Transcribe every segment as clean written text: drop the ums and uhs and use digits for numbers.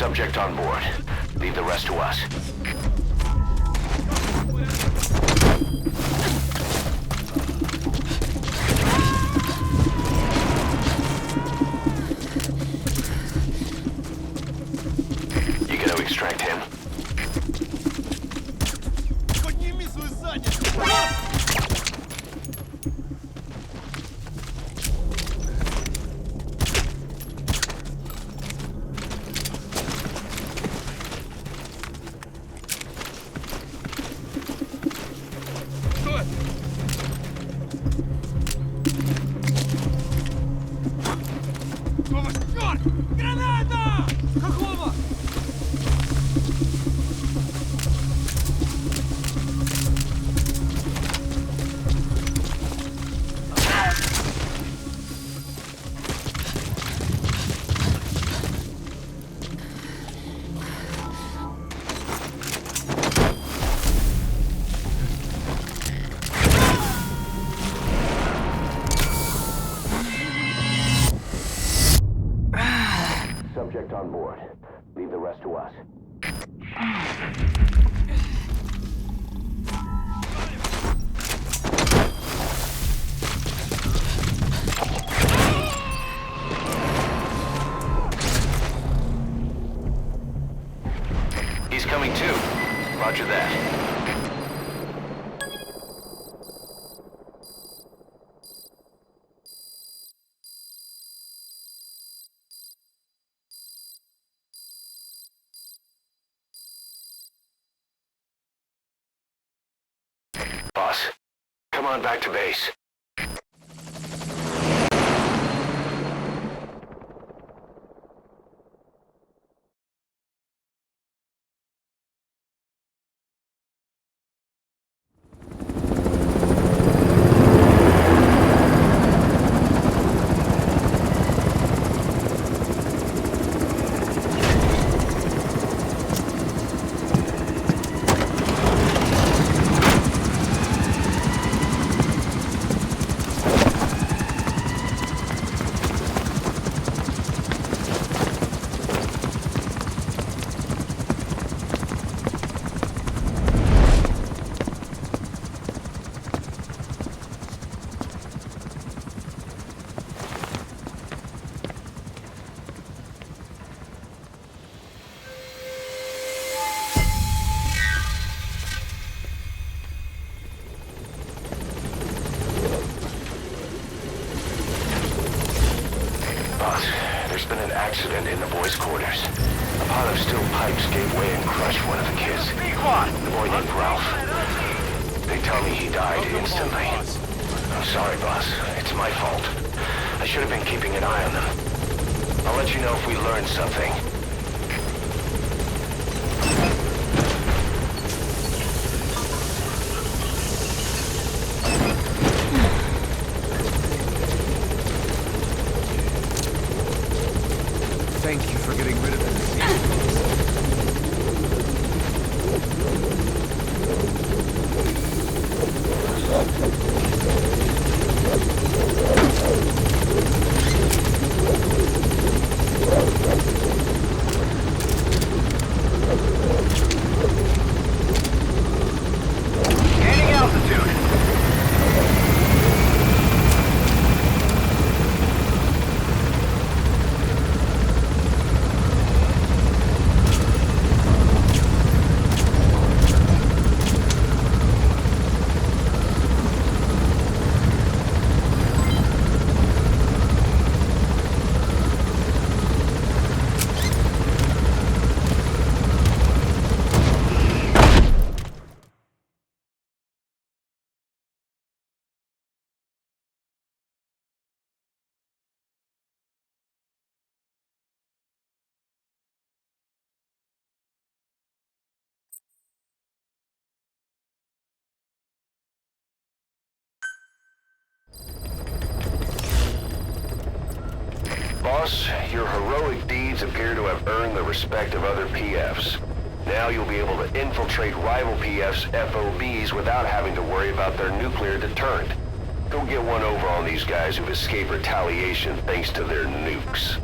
Subject on board. Leave the rest to us. You gonna extract him? Subject on board. Leave the rest to us. He's coming too. Roger that. Boss, come on back to base. There's been an accident in the boys' quarters. A pile of steel pipes gave way and crushed one of the kids. The boy named Ralph. They tell me he died instantly. I'm sorry, boss. It's my fault. I should have been keeping an eye on them. I'll let you know if we learn something. Thank you for getting rid of them. Gaining altitude. boss. Your heroic deeds appear to have earned the respect of other PFs. Now you'll be able to infiltrate rival PFs' FOBs without having to worry about their nuclear deterrent. Go get one over on these guys who've escaped retaliation thanks to their nukes.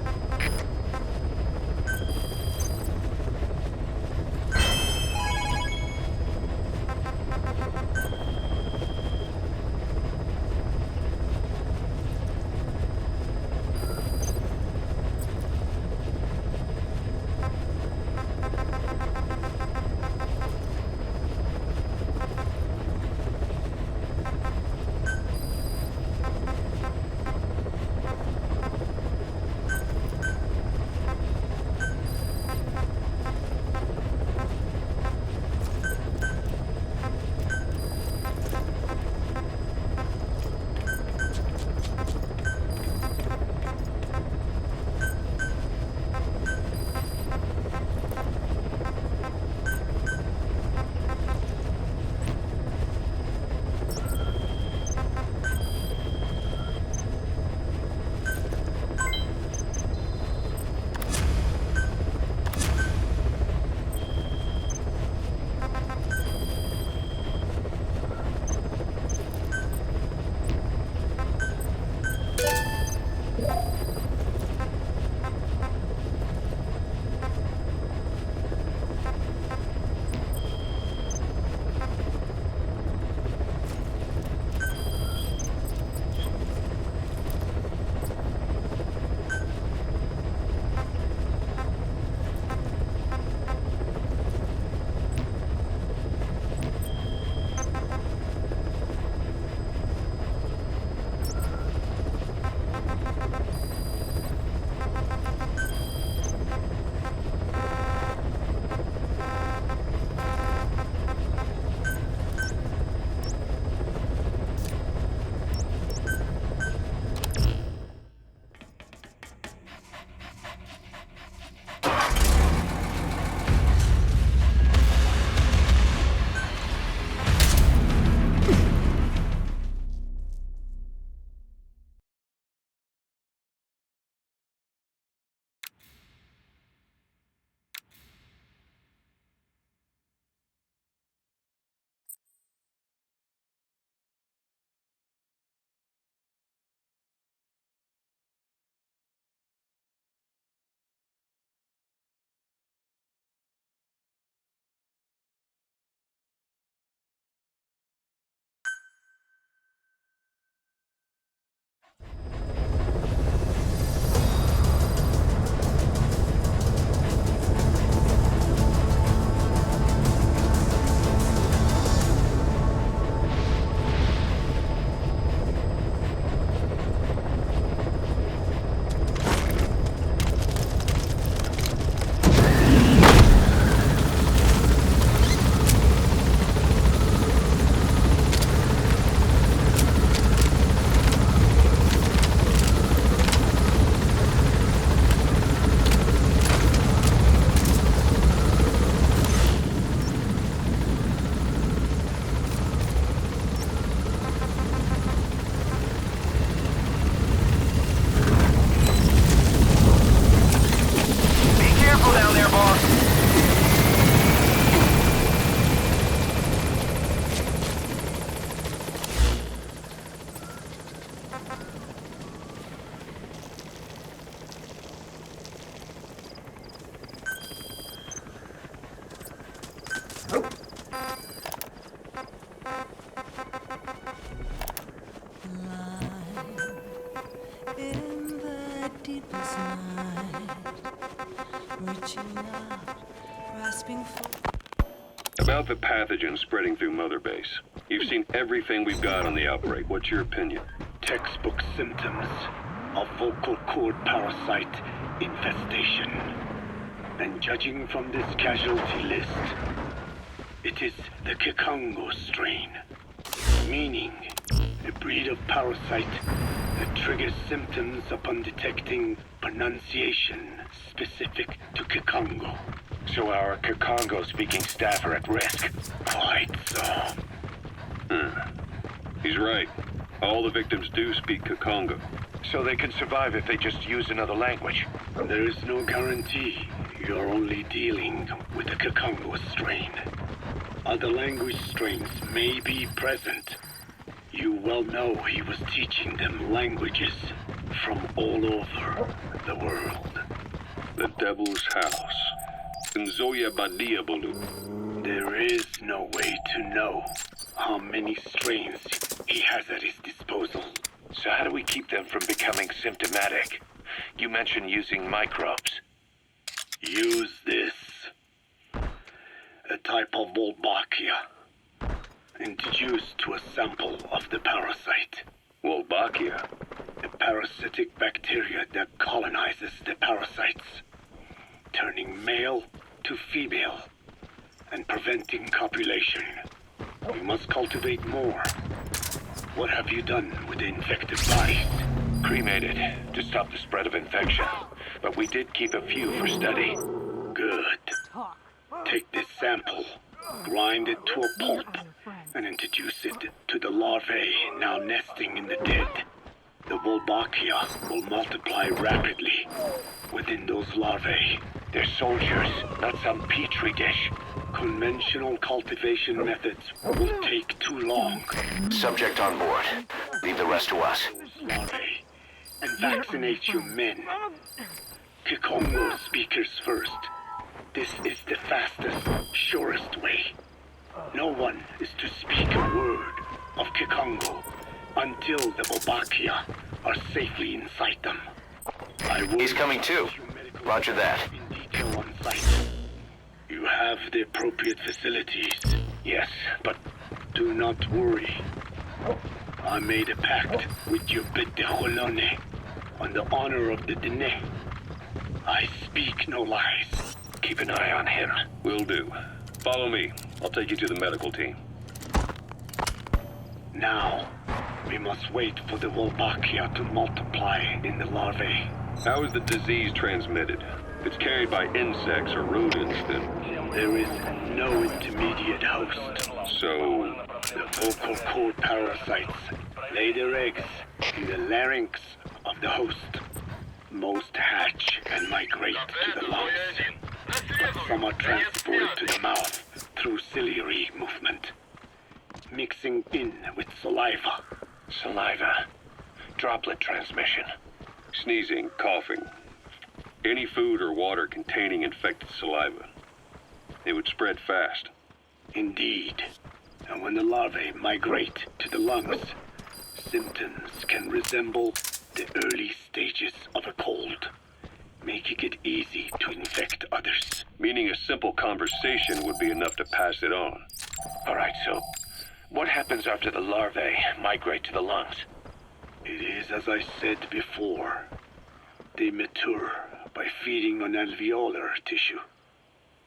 About the pathogen spreading through Mother Base. You've seen everything we've got on the outbreak. What's your opinion? Textbook symptoms of vocal cord parasite infestation. And judging from this casualty list, it is the Kikongo strain, meaning a breed of parasite that triggers symptoms upon detecting pronunciation specific to Kikongo. So our Kikongo-speaking staff are at risk. Quite so. He's right. All the victims do speak Kikongo. So they can survive if they just use another language. There is no guarantee. You're only dealing with the Kikongo strain. Other language strains may be present. You well know he was teaching them languages from all over the world. The Devil's House. Nzoya Badia Bulu. There is no way to know how many strains he has at his disposal. So how do we keep them from becoming symptomatic? You mentioned using microbes. Use this. A type of Wolbachia. Introduced to a sample of the parasite. Wolbachia. A parasitic bacteria that colonizes the parasites, turning male to female and preventing copulation. We must cultivate more. What have you done with the infected bodies? Cremated to stop the spread of infection. But we did keep a few for study. Good. Take this sample, grind it to a pulp, and introduce it to the larvae now nesting in the dead. The Wolbachia will multiply rapidly within those larvae. They're soldiers, not some petri dish. Conventional cultivation methods will take too long. Subject on board. Leave the rest to us. Those larvae and vaccinate your men. Kikongo speakers first. This is the fastest, surest way. No one is to speak a word of Kikongo until the Wolbachia are safely inside them. I will He's coming too. Roger that. in detail on site. You have the appropriate facilities. Yes, but Do not worry. I made a pact with your bête de Holone on the honor of the Dene. I speak no lies. keep an eye on him. Will do. Follow me. I'll take you to the medical team. Now, we must wait for the Wolbachia to multiply in the larvae. How is the disease transmitted? If it's carried by insects or rodents, then... There is no intermediate host. So... The vocal cord parasites lay their eggs in the larynx of the host. Most hatch and migrate to the lungs, but some are transported to the mouth through ciliary movement, mixing in with saliva. Saliva. Droplet transmission. Sneezing, coughing. Any food or water containing infected saliva. It would spread fast. Indeed. And when the larvae migrate to the lungs, symptoms can resemble the early stages of a cold, making it easy to infect others. Meaning a simple conversation would be enough to pass it on. All right, so what happens after the larvae migrate to the lungs? It is as I said before. They mature by feeding on alveolar tissue.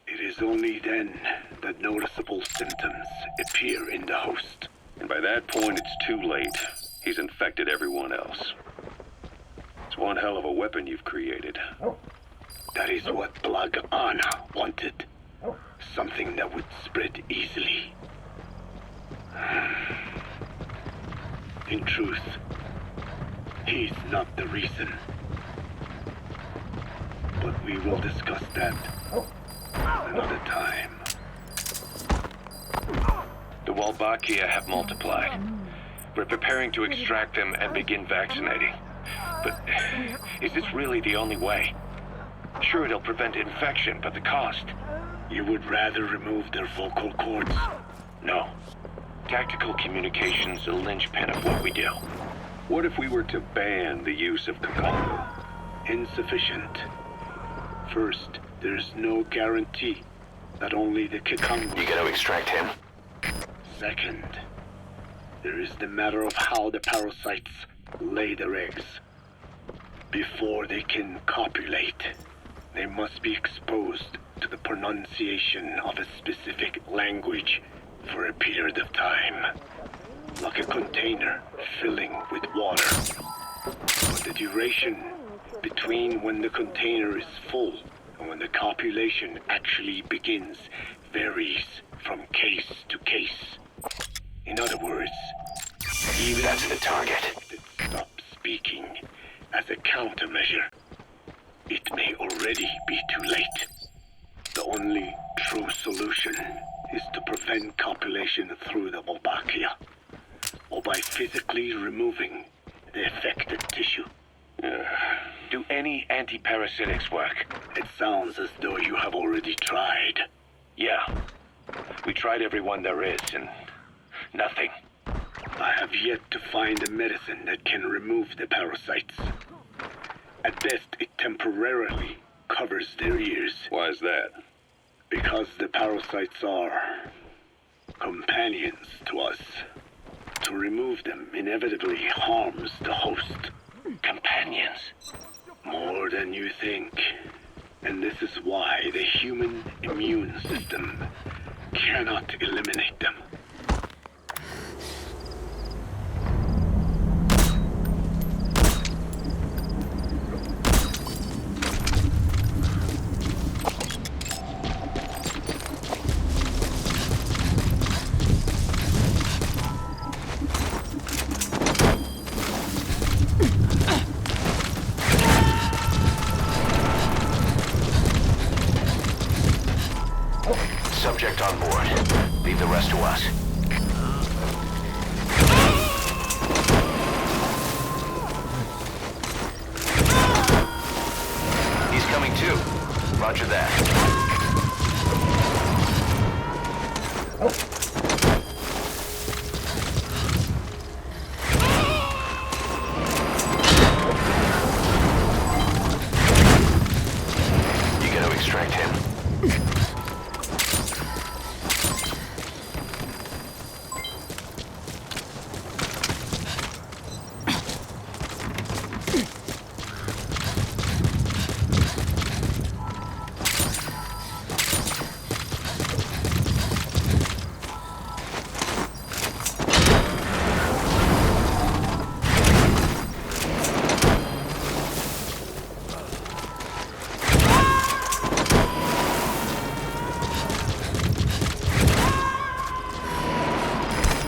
It is only then that noticeable symptoms appear in the host. And by that point, it's too late. He's infected everyone else. It's one hell of a weapon you've created. That is what Blag Anna wanted. Something that would spread easily. In truth, he's not the reason. But we will discuss that another time. The Wolbachia have multiplied. We're preparing to extract them and begin vaccinating. But is this really the only way? Sure, it'll prevent infection, but the cost? You would rather remove their vocal cords? No. Tactical communication's the linchpin of what we do. What if we were to ban the use of Kikongo? Insufficient. First, there's no guarantee that only the Kikongo... You gotta extract him? Second, there is the matter of how the parasites lay their eggs. Before they can copulate, they must be exposed to the pronunciation of a specific language for a period of time, like a container filling with water. But the duration between when the container is full and when the copulation actually begins varies from case to case. In other words, even That's the target. if it stops speaking, As a countermeasure, it may already be too late. The only true solution is to prevent copulation through the Wolbachia, or by physically removing the affected tissue. Do any antiparasitics work? It sounds as though you have already tried. Yeah. We tried every one there is, and nothing. I have yet to find a medicine that can remove the parasites. At best, it temporarily covers their ears. Why is that? Because the parasites are companions to us. To remove them inevitably harms the host. Companions? More than you think. And this is why the human immune system cannot eliminate them. Subject on board. Leave the rest to us. He's coming too. Roger that. You gotta extract him.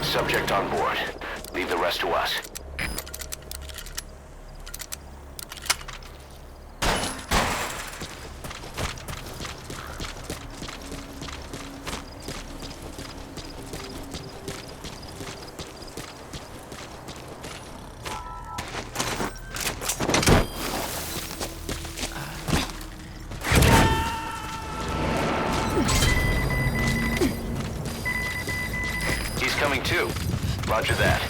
Subject on board. Leave the rest to us. He's coming too. Roger that.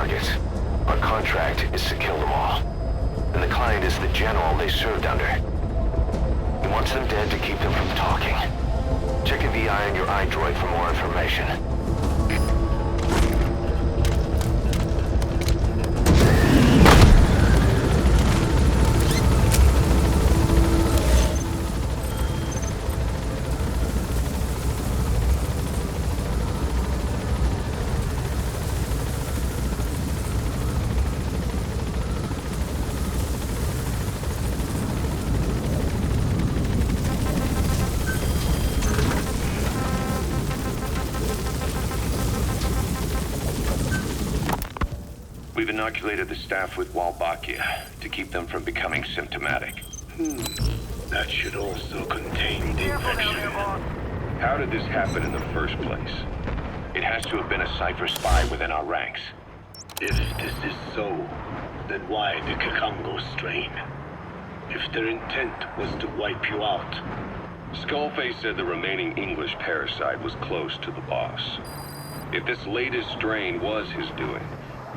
targets. Our contract is to kill them all. And the client is the general they served under. He wants them dead to keep them from talking. Check a VI on your iDroid for more information. We've inoculated the staff with Wolbachia to keep them from becoming symptomatic. That should also contain the infection. How did this happen in the first place? It has to have been a Cypher spy within our ranks. If this is so, then why the Kikongo strain? If their intent was to wipe you out. Skullface said the remaining English parasite was close to the boss. If this latest strain was his doing,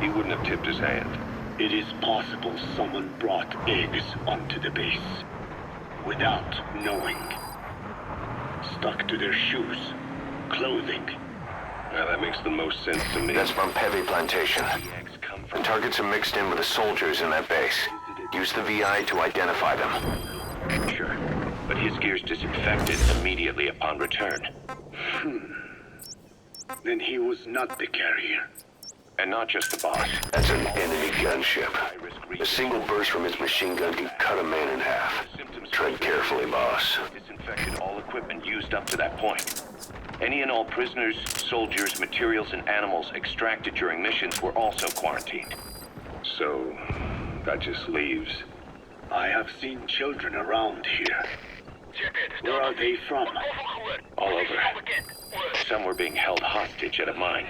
he wouldn't have tipped his hand. It is possible someone brought eggs onto the base without knowing. Stuck to their shoes, clothing. Now that makes the most sense to me. That's from Pepe Plantation. The eggs come The from... targets are mixed in with the soldiers in that base. Use the VI to identify them. Sure. But his gear's disinfected immediately upon return. Then he was not the carrier. And not just the boss. That's an enemy gunship. A single burst from his machine gun can cut a man in half. Tread carefully, boss. Disinfected all equipment used up to that point. Any and all prisoners, soldiers, materials, and animals extracted during missions were also quarantined. So, that just leaves... I have seen children around here. Where are they from? all over. Some were being held hostage at a mine.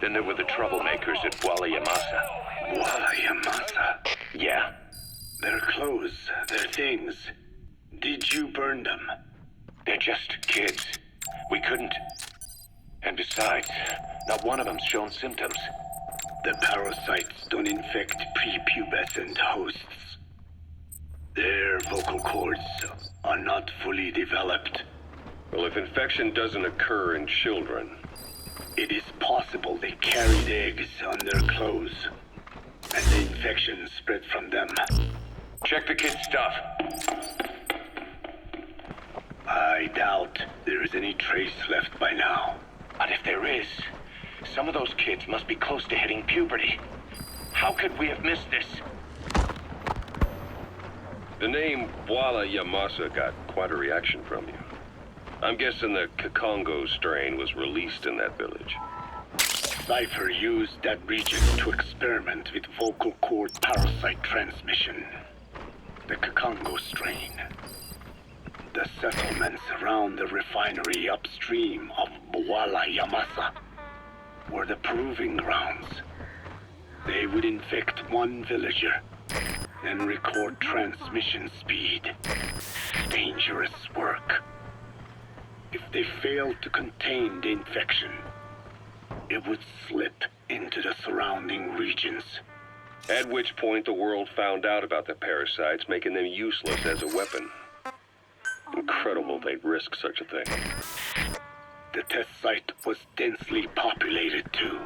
Then there were the troublemakers at Wala Yamasa. Wala Yamasa? Yeah. Their clothes, their things. Did you burn them? They're just kids. We couldn't. And besides, not one of them's shown symptoms. The parasites don't infect prepubescent hosts. Their vocal cords are not fully developed. Well, if infection doesn't occur in children... It is possible they carried eggs on their clothes, and the infection spread from them. Check the kid's stuff. I doubt there is any trace left by now. And if there is, some of those kids must be close to hitting puberty. How could we have missed this? The name Wala Yamasa got quite a reaction from you. I'm guessing the Kikongo strain was released in that village. Cypher used that region to experiment with vocal cord parasite transmission. The Kikongo strain. The settlements around the refinery upstream of Wala Yamasa were the proving grounds. They would infect one villager, then record transmission speed. Dangerous work. If they failed to contain the infection, it would slip into the surrounding regions. At which point the world found out about the parasites, making them useless as a weapon. Incredible they'd risk such a thing. The test site was densely populated too.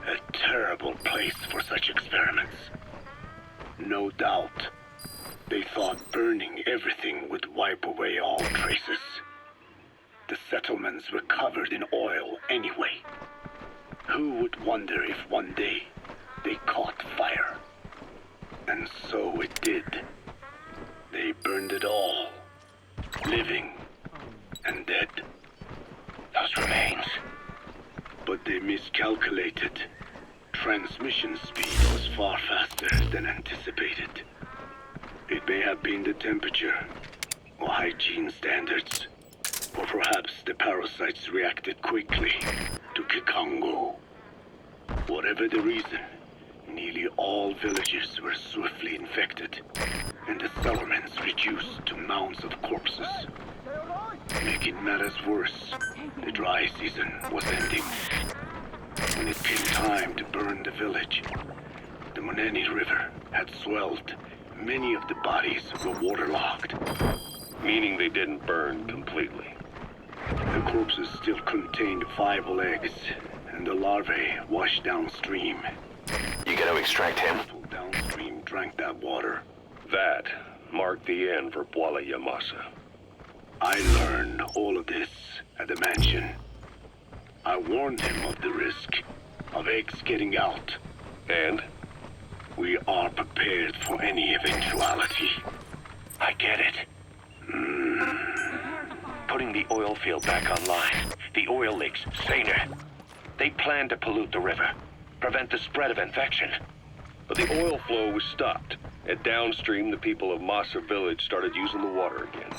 A terrible place for such experiments. No doubt, they thought burning everything would wipe away all traces. The settlements were covered in oil anyway. Who would wonder if one day they caught fire? And so it did. They burned it all. Living and dead. Those remains. But they miscalculated. Transmission speed was far faster than anticipated. It may have been the temperature, or hygiene standards, or perhaps the parasites reacted quickly to Kikongo. Whatever the reason, nearly all villages were swiftly infected, and the settlements reduced to mounds of corpses. Making matters worse, the dry season was ending. When it came time to burn the village, the Moneni River had swelled. Many of the bodies were waterlogged. Meaning they didn't burn completely. The corpses still contained viable eggs, and the larvae washed downstream. You gonna extract him? People downstream drank that water. That marked the end for Bwala Yamasa. I learned all of this at the mansion. I warned him of the risk of eggs getting out. And? We are prepared for any eventuality. I get it. Putting the oil field back online. The oil leaks, saner. They plan to pollute the river, prevent the spread of infection. But the oil flow was stopped, and downstream the people of Masa village started using the water again.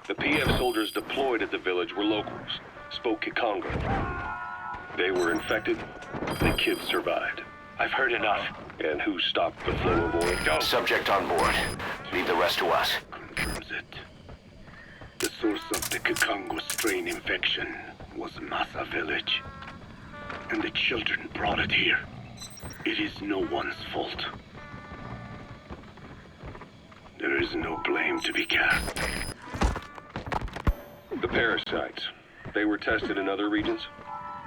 The PF soldiers deployed at the village were locals, spoke Kikongo. They were infected, the kids survived. I've heard enough. And who stopped the flow of oil? Go. Subject on board. Leave the rest to us. Confirms it. The source of the Kikongo strain infection was Masa village. And the children brought it here. It is no one's fault. There is no blame to be cast. The parasites. They were tested in other regions?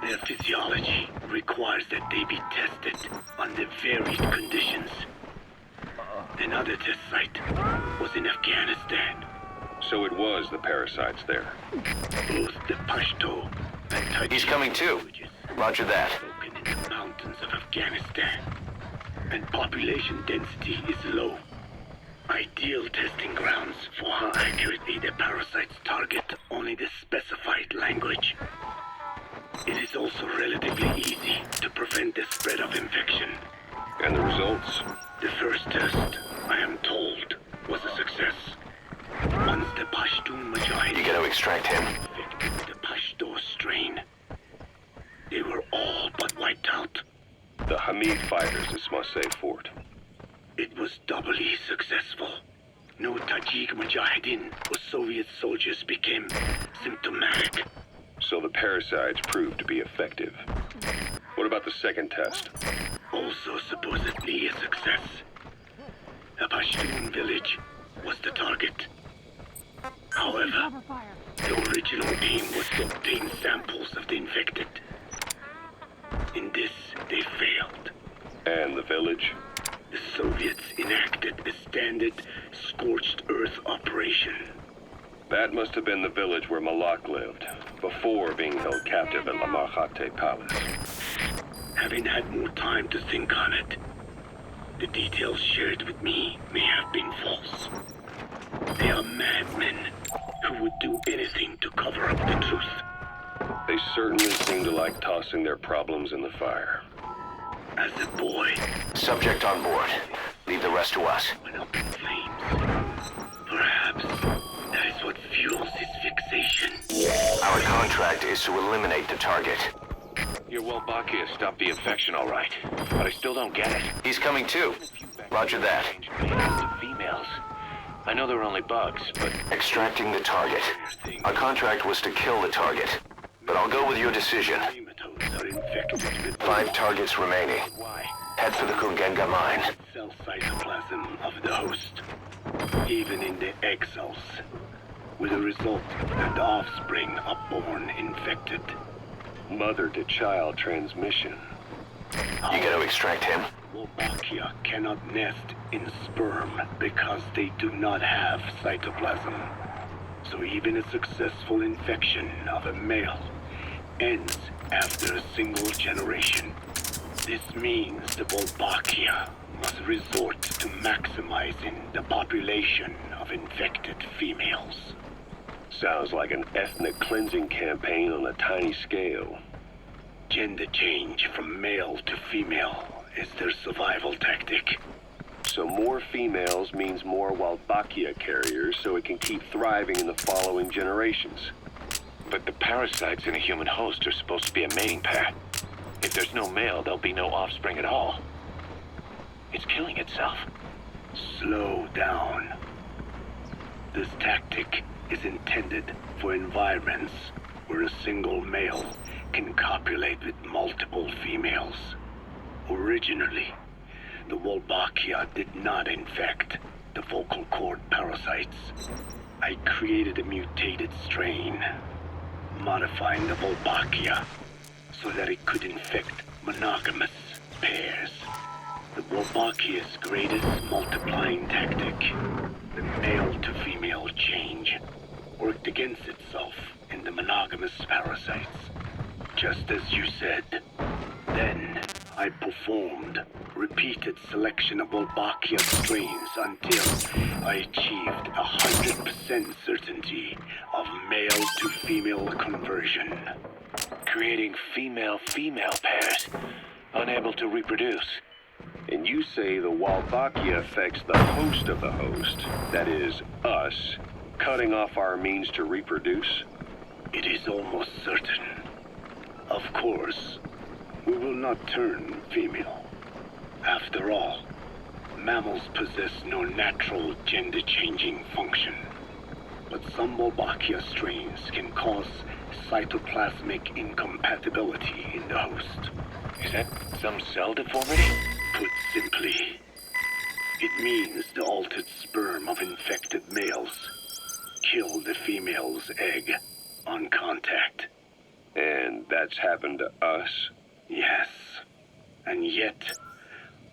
Their physiology requires that they be tested under varied conditions. Another test site was in Afghanistan. So it was the parasites there. Both the Pashto and Tajik He's coming too. languages Roger that. spoken in the mountains of Afghanistan. And population density is low. Ideal testing grounds for how accurately the parasites target only the specified language. It is also relatively easy to prevent the spread of infection. And the results? The first test, I am told, was a success. Once the Pashtun You Mujahideen gonna extract him? infected with the Pashto strain, they were all but wiped out. The Hamid fighters at Smasei Fort. It was doubly successful. No Tajik Mujahideen or Soviet soldiers became symptomatic. So the parasites proved to be effective. What about the second test? Also supposedly a success. A Pashtun village was the target. However, the original aim was to obtain samples of the infected. In this, they failed. And the village? The Soviets enacted a standard scorched earth operation. That must have been the village where Malak lived, before being held captive at La Marjate Palace. Having had more time to think on it, the details shared with me may have been false. They are madmen who would do anything to cover up the truth. They certainly seem to like tossing their problems in the fire. As a boy, Subject on board. Leave the rest to us. went up in flames. Perhaps that is what fuels his fixation. Our contract is to eliminate the target. Your Wolbachia stopped the infection all right, but I still don't get it. He's coming too. Roger that. Males to females. I know they're only bugs, but Extracting the target. Our contract was to kill the target. But I'll go with your decision. Nematodes are infected with 5 targets remaining. why? Head for the Kugenga mine. cell cytoplasm of the host, even in the egg cells, with the result that the offspring are born infected. Mother-to-child transmission. You gonna extract him? Wolbachia cannot nest in sperm because they do not have cytoplasm. So even a successful infection of a male ends after a single generation. This means the Wolbachia must resort to maximizing the population of infected females. Sounds like an ethnic cleansing campaign on a tiny scale. Gender change from male to female is their survival tactic. So more females means more Wolbachia carriers so it can keep thriving in the following generations. But the parasites in a human host are supposed to be a mating pair. If there's no male, there'll be no offspring at all. It's killing itself. Slow down. This tactic is intended for environments where a single male can copulate with multiple females. Originally, the Wolbachia did not infect the vocal cord parasites. I created a mutated strain, modifying the Wolbachia so that it could infect monogamous pairs. The Wolbachia's greatest multiplying tactic, the male-to-female change, worked against itself in the monogamous parasites, just as you said. Then, I performed repeated selection of Wolbachia strains until I achieved 100% certainty of male-to-female conversion. Creating female-female pairs, unable to reproduce. And you say the Wolbachia affects the host of the host, that is, us, cutting off our means to reproduce? It is almost certain. Of course, we will not turn female. After all, mammals possess no natural gender-changing function. But some Wolbachia strains can cause cytoplasmic incompatibility in the host. Is that some cell deformity? Put simply, it means the altered sperm of infected males kill the female's egg on contact. And that's happened to us? Yes. And yet,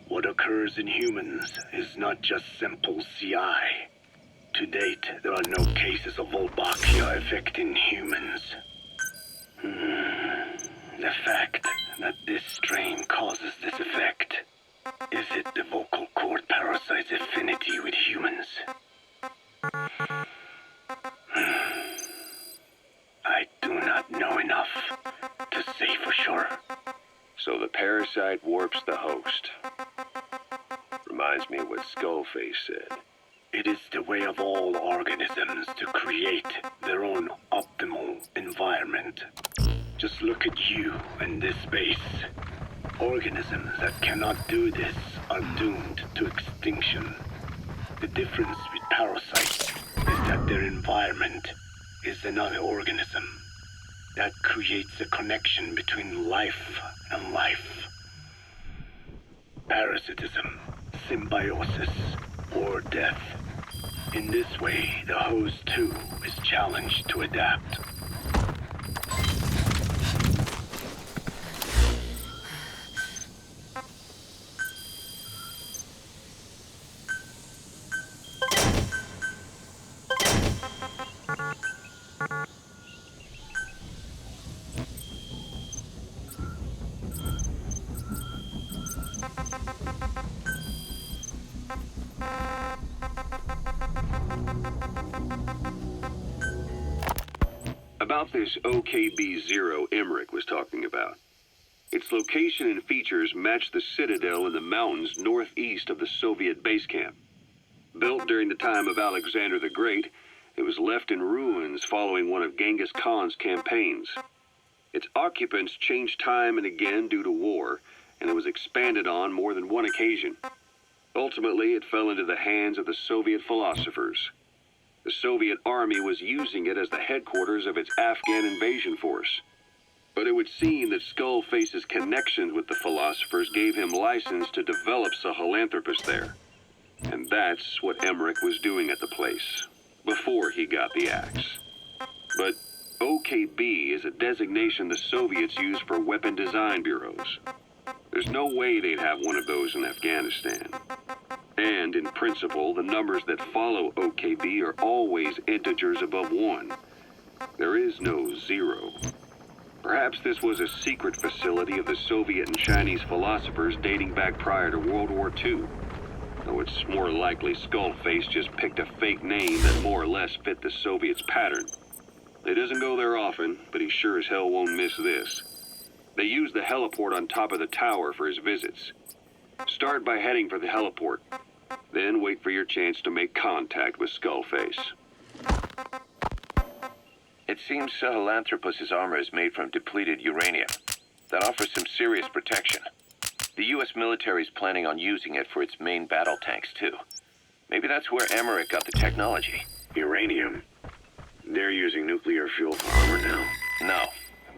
what occurs in humans is not just simple CI. To date, there are no cases of Wolbachia affecting humans. The fact that this strain causes this effect, is it the vocal cord parasite's affinity with humans? I do not know enough to say for sure. So the parasite warps the host. Reminds me of what Skullface said. It is the way of all organisms to create their own optimal environment. Just look at you and this base. Organisms that cannot do this are doomed to extinction. The difference with parasites is that their environment is another organism. That creates a connection between life and life. Parasitism, symbiosis, or death. In this way, the host too is challenged to adapt. About this OKB-0 Emmerich was talking about. Its location and features match the citadel in the mountains northeast of the Soviet base camp. Built during the time of Alexander the Great, it was left in ruins following one of Genghis Khan's campaigns. Its occupants changed time and again due to war, and it was expanded on more than one occasion. Ultimately, it fell into the hands of the Soviet philosophers. The Soviet army was using it as the headquarters of its Afghan invasion force. But it would seem that Skullface's connections with the philosophers gave him license to develop Sahelanthropus there. And that's what Emmerich was doing at the place, before he got the axe. But OKB is a designation the Soviets use for weapon design bureaus. There's no way they'd have one of those in Afghanistan. And, in principle, the numbers that follow OKB are always integers above 1. There is no 0. Perhaps this was a secret facility of the Soviet and Chinese philosophers dating back prior to World War II. Though it's more likely Skullface just picked a fake name that more or less fit the Soviets' pattern. He doesn't go there often, but he sure as hell won't miss this. They use the heliport on top of the tower for his visits. Start by heading for the heliport. Then wait for your chance to make contact with Skullface. It seems Sahelanthropus's armor is made from depleted uranium. That offers some serious protection. The U.S. military is planning on using it for its main battle tanks, too. Maybe that's where Emmerich got the technology. Uranium? They're using nuclear fuel for armor now? No.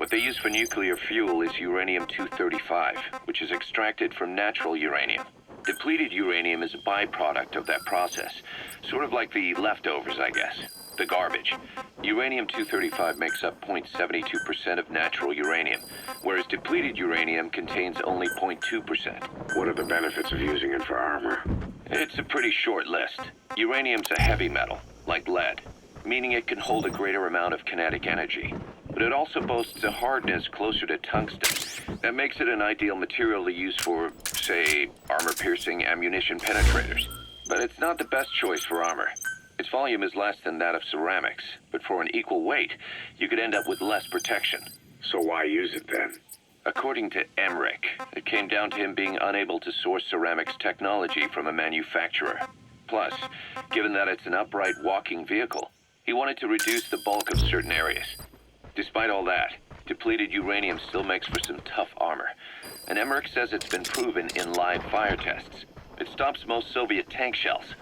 What they use for nuclear fuel is uranium-235, which is extracted from natural uranium. Depleted uranium is a byproduct of that process, sort of like the leftovers, I guess. The garbage. Uranium-235 makes up 0.72% of natural uranium, whereas depleted uranium contains only 0.2%. What are the benefits of using it for armor? It's a pretty short list. Uranium's a heavy metal, like lead, meaning it can hold a greater amount of kinetic energy. But it also boasts a hardness closer to tungsten. That makes it an ideal material to use for, say, armor-piercing ammunition penetrators. But it's not the best choice for armor. Its volume is less than that of ceramics, but for an equal weight, you could end up with less protection. So why use it then? According to Emmerich, it came down to him being unable to source ceramics technology from a manufacturer. Plus, given that it's an upright walking vehicle, he wanted to reduce the bulk of certain areas. Despite all that, depleted uranium still makes for some tough armor, and Emmerich says it's been proven in live fire tests. It stops most Soviet tank shells.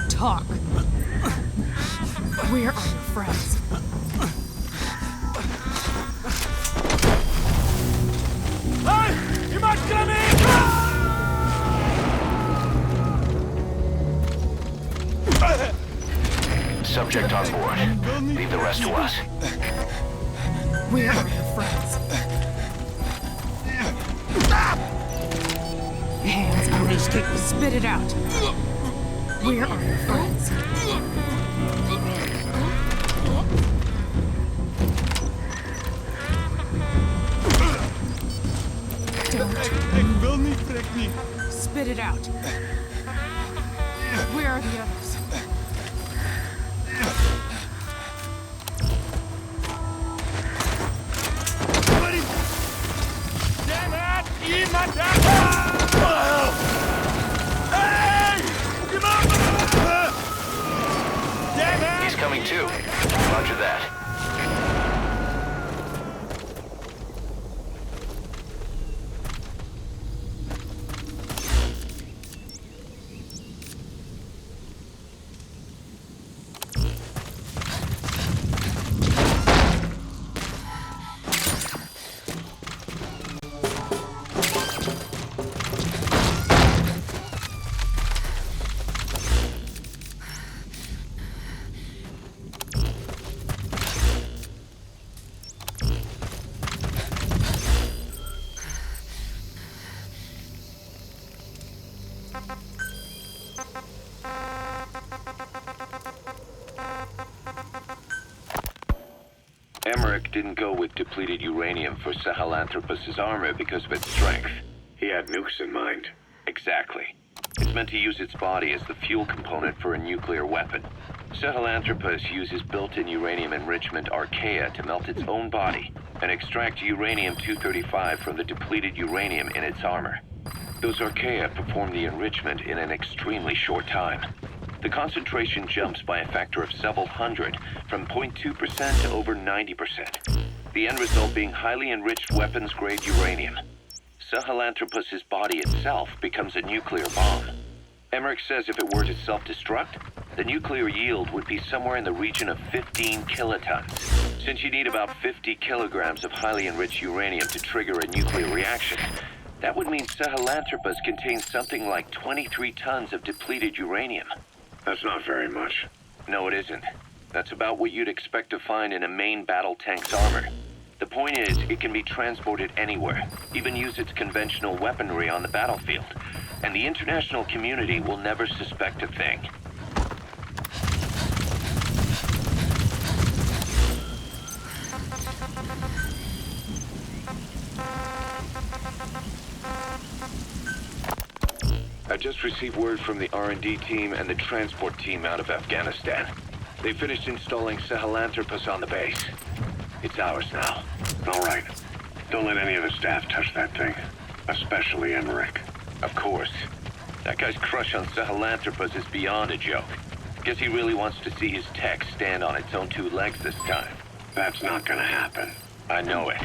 Talk. Where are your friends? Hey! You must come in! Subject on board. Leave the rest to us. Where are your friends? Hands up. Spit it out. Where are your friends? Ik wil niet, trek niet. Spit it out. Where are the others? Damn it! Iemand daar! Hey! Iemand! Damn it! He's coming too. Roger that. Emmerich didn't go with depleted uranium for Sahelanthropus's armor because of its strength. He had nukes in mind. Exactly. It's meant to use its body as the fuel component for a nuclear weapon. Sahelanthropus uses built-in uranium enrichment archaea to melt its own body and extract uranium-235 from the depleted uranium in its armor. Those archaea perform the enrichment in an extremely short time. The concentration jumps by a factor of several hundred, from 0.2% to over 90%. The end result being highly enriched weapons-grade uranium. Sahelanthropus's body itself becomes a nuclear bomb. Emmerich says if it were to self-destruct, the nuclear yield would be somewhere in the region of 15 kilotons. Since you need about 50 kilograms of highly enriched uranium to trigger a nuclear reaction, that would mean Sahelanthropus contains something like 23 tons of depleted uranium. That's not very much. No, it isn't. That's about what you'd expect to find in a main battle tank's armor. The point is, it can be transported anywhere, even use its conventional weaponry on the battlefield. And the international community will never suspect a thing. I just received word from the R&D team and the transport team out of Afghanistan. They finished installing Sahelanthropus on the base. It's ours now. All right. Don't let any of the staff touch that thing. Especially Emmerich. Of course. That guy's crush on Sahelanthropus is beyond a joke. Guess he really wants to see his tech stand on its own two legs this time. That's not gonna happen. I know it.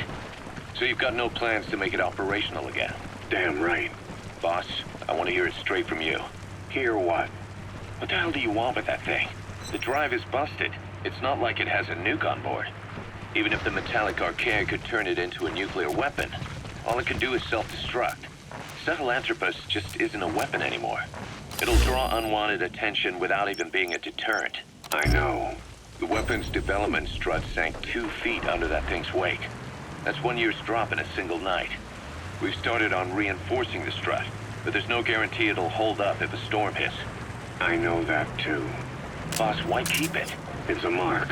So you've got no plans to make it operational again? Damn right. Boss, I want to hear it straight from you. Hear what? What the hell do you want with that thing? The drive is busted. It's not like it has a nuke on board. Even if the metallic archaea could turn it into a nuclear weapon, all it can do is self-destruct. Sahelanthropus just isn't a weapon anymore. It'll draw unwanted attention without even being a deterrent. I know. The weapon's development strut sank 2 feet under that thing's wake. That's 1 year's drop in a single night. We've started on reinforcing the strut, but there's no guarantee it'll hold up if a storm hits. I know that too. Boss, why keep it? It's a mark.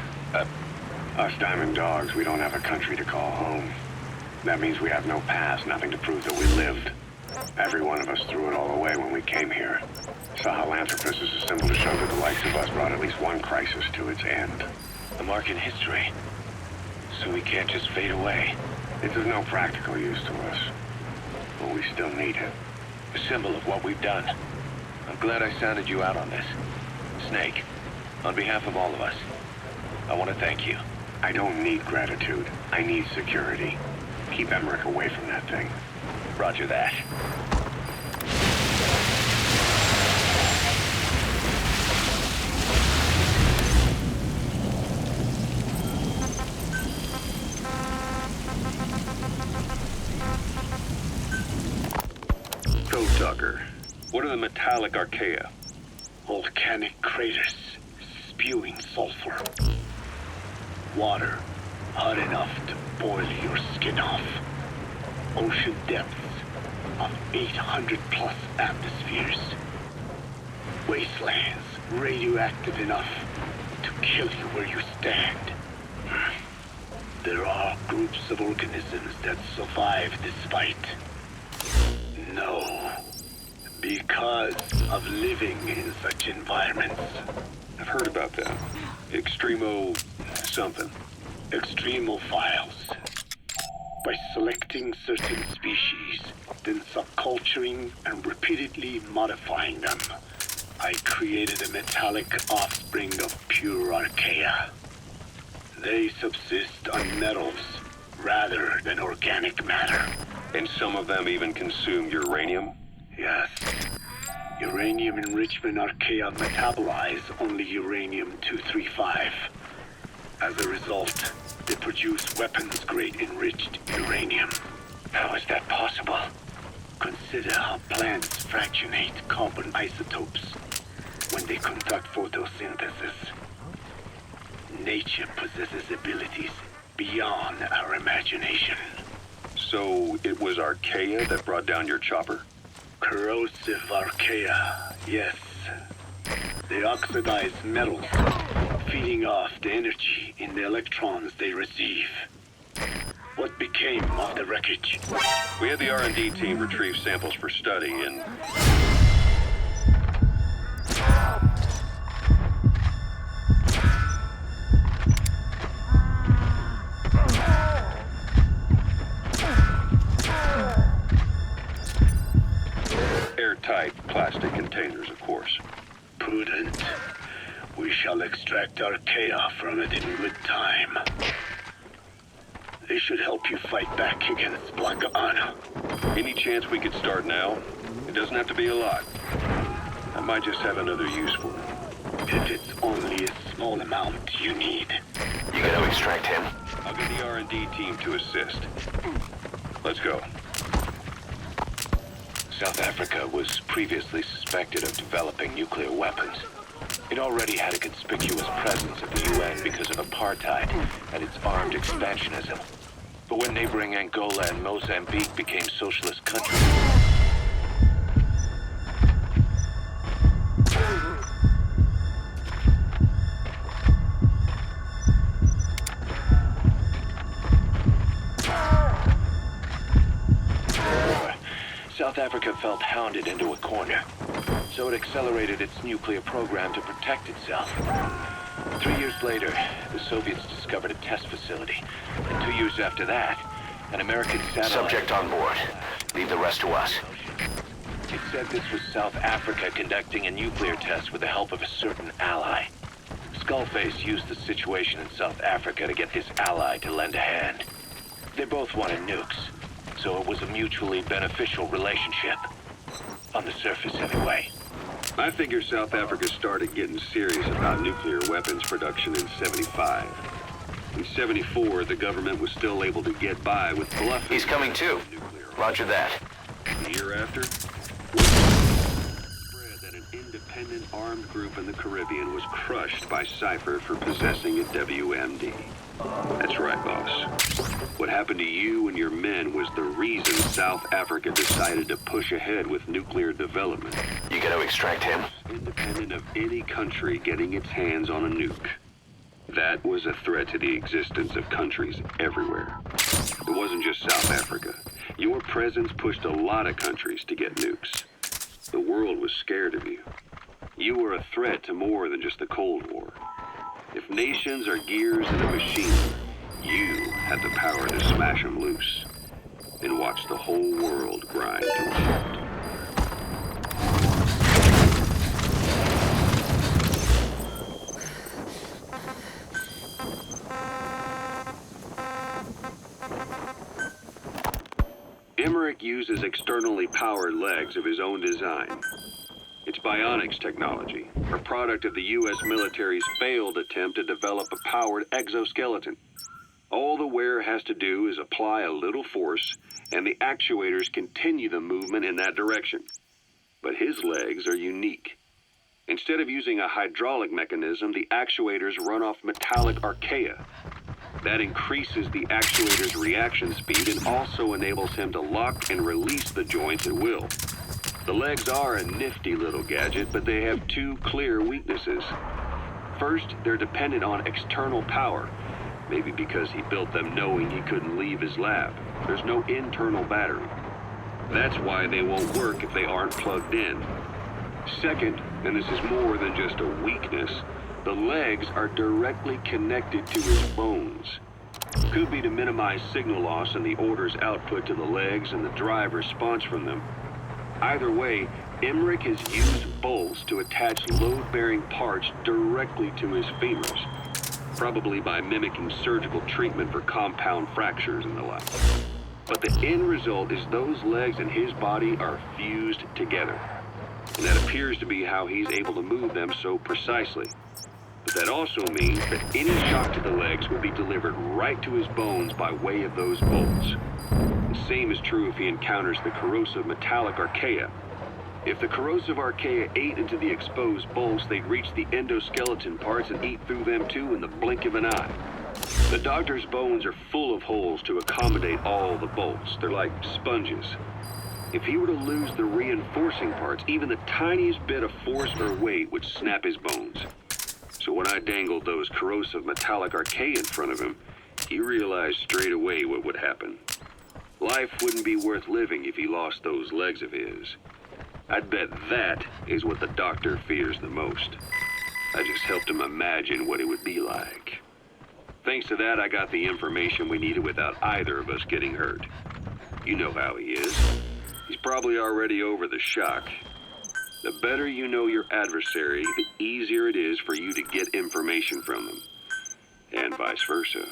Us diamond dogs, we don't have a country to call home. That means we have no past, nothing to prove that we lived. Every one of us threw it all away when we came here. Sahelanthropus is a symbol to show that the likes of us brought at least one crisis to its end. A mark in history. So we can't just fade away. It's of no practical use to us. But we still need it. A symbol of what we've done. I'm glad I sounded you out on this. Snake, on behalf of all of us, I want to thank you. I don't need gratitude. I need security. Keep Emmerich away from that thing. Roger that. So, Tucker, what are the metallic archaea? Volcanic craters spewing sulfur. Water hot enough to boil your skin off. Ocean depths of 800 plus atmospheres. Wastelands radioactive enough to kill you where you stand. There are groups of organisms that survive this fight. No. Because of living in such environments. I've heard about that. Extremo something. Extremophiles. By selecting certain species, then subculturing and repeatedly modifying them, I created a metallic offspring of pure archaea. They subsist on metals rather than organic matter. And some of them even consume uranium? Yes. Uranium enrichment archaea metabolize only uranium-235. As a result, they produce weapons-grade enriched uranium. How is that possible? Consider how plants fractionate carbon isotopes when they conduct photosynthesis. Nature possesses abilities beyond our imagination. So it was archaea that brought down your chopper? Corrosive archaea, yes. They oxidize metals, feeding off the energy in the electrons they receive. What became of the wreckage? We had the R&D team retrieve samples for study and... airtight plastic containers, of course. Prudent. We shall extract archaea from it in good time. They should help you fight back against Black Anna. Any chance we could start now? It doesn't have to be a lot. I might just have another use for it. If it's only a small amount you need. You gotta extract him. I'll get the R&D team to assist. Let's go. South Africa was previously suspected of developing nuclear weapons. It already had a conspicuous presence at the UN because of apartheid and its armed expansionism. But when neighboring Angola and Mozambique became socialist countries, South Africa felt hounded into a corner, so it accelerated its nuclear program to protect itself. 3 years later, the Soviets discovered a test facility, and 2 years after that, an American satellite... Subject on board. Leave the rest to us. It said this was South Africa conducting a nuclear test with the help of a certain ally. Skullface used the situation in South Africa to get this ally to lend a hand. They both wanted nukes, so it was a mutually beneficial relationship. On the surface, anyway. I figure South Africa started getting serious about nuclear weapons production in '75. In '74, the government was still able to get by with bluffing. He's coming too. Roger that. The year after, spread that an independent armed group in the Caribbean was crushed by Cypher for possessing a WMD. That's right, boss. What happened to you and your men was the reason South Africa decided to push ahead with nuclear development. You gotta extract him. Independent of any country getting its hands on a nuke. That was a threat to the existence of countries everywhere. It wasn't just South Africa. Your presence pushed a lot of countries to get nukes. The world was scared of you. You were a threat to more than just the Cold War. If nations are gears in a machine, you had the power to smash them loose and watch the whole world grind to a halt. Emmerich uses externally powered legs of his own design. It's bionics technology, a product of the U.S. military's failed attempt to develop a powered exoskeleton. All the wearer has to do is apply a little force, and the actuators continue the movement in that direction. But his legs are unique. Instead of using a hydraulic mechanism, the actuators run off metallic archaea. That increases the actuator's reaction speed and also enables him to lock and release the joints at will. The legs are a nifty little gadget, but they have two clear weaknesses. First, they're dependent on external power, maybe because he built them knowing he couldn't leave his lab. There's no internal battery. That's why they won't work if they aren't plugged in. Second, and this is more than just a weakness, the legs are directly connected to his bones. Could be to minimize signal loss and the order's output to the legs and the drive response from them. Either way, Emmerich has used bolts to attach load-bearing parts directly to his femurs, probably by mimicking surgical treatment for compound fractures and the like. But the end result is those legs and his body are fused together, and that appears to be how he's able to move them so precisely. But that also means that any shock to the legs will be delivered right to his bones by way of those bolts. The same is true if he encounters the corrosive metallic archaea. If the corrosive archaea ate into the exposed bolts, they'd reach the endoskeleton parts and eat through them too in the blink of an eye. The doctor's bones are full of holes to accommodate all the bolts. They're like sponges. If he were to lose the reinforcing parts, even the tiniest bit of force or weight would snap his bones. So when I dangled those corrosive metallic archaea in front of him, he realized straight away what would happen. Life wouldn't be worth living if he lost those legs of his. I'd bet that is what the doctor fears the most. I just helped him imagine what it would be like. Thanks to that, I got the information we needed without either of us getting hurt. You know how he is. He's probably already over the shock. The better you know your adversary, the easier it is for you to get information from them. And vice versa.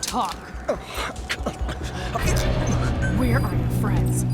Talk. Where are your friends?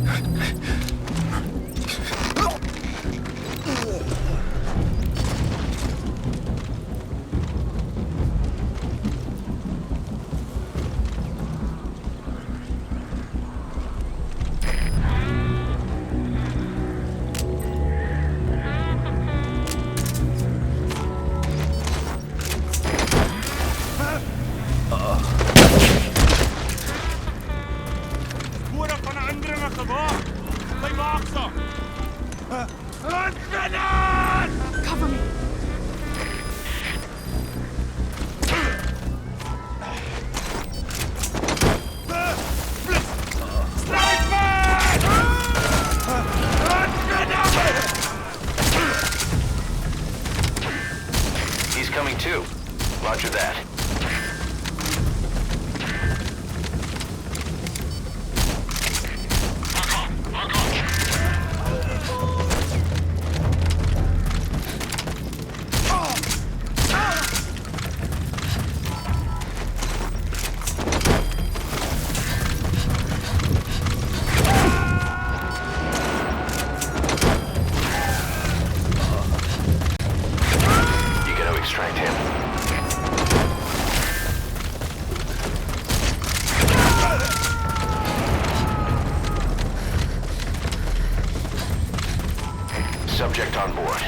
subject on board.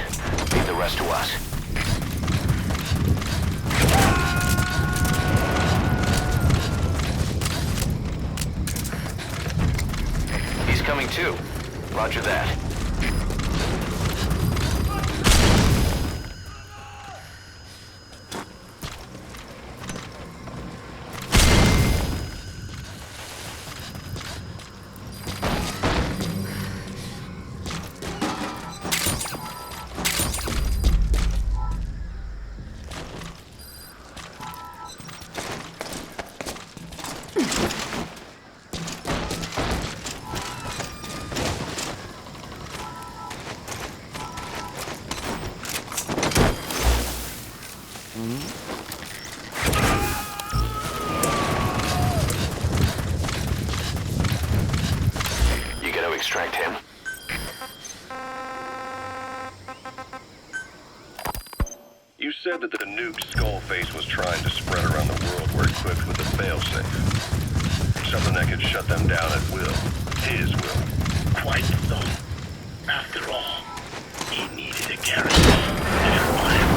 Leave the rest to us. He's coming too. Roger that. You gonna extract him? You said that the nuke Skullface was trying to spread around the world were equipped with a failsafe. Something that could shut them down at will. His will. Quite so. After all, he needed a guarantee that fire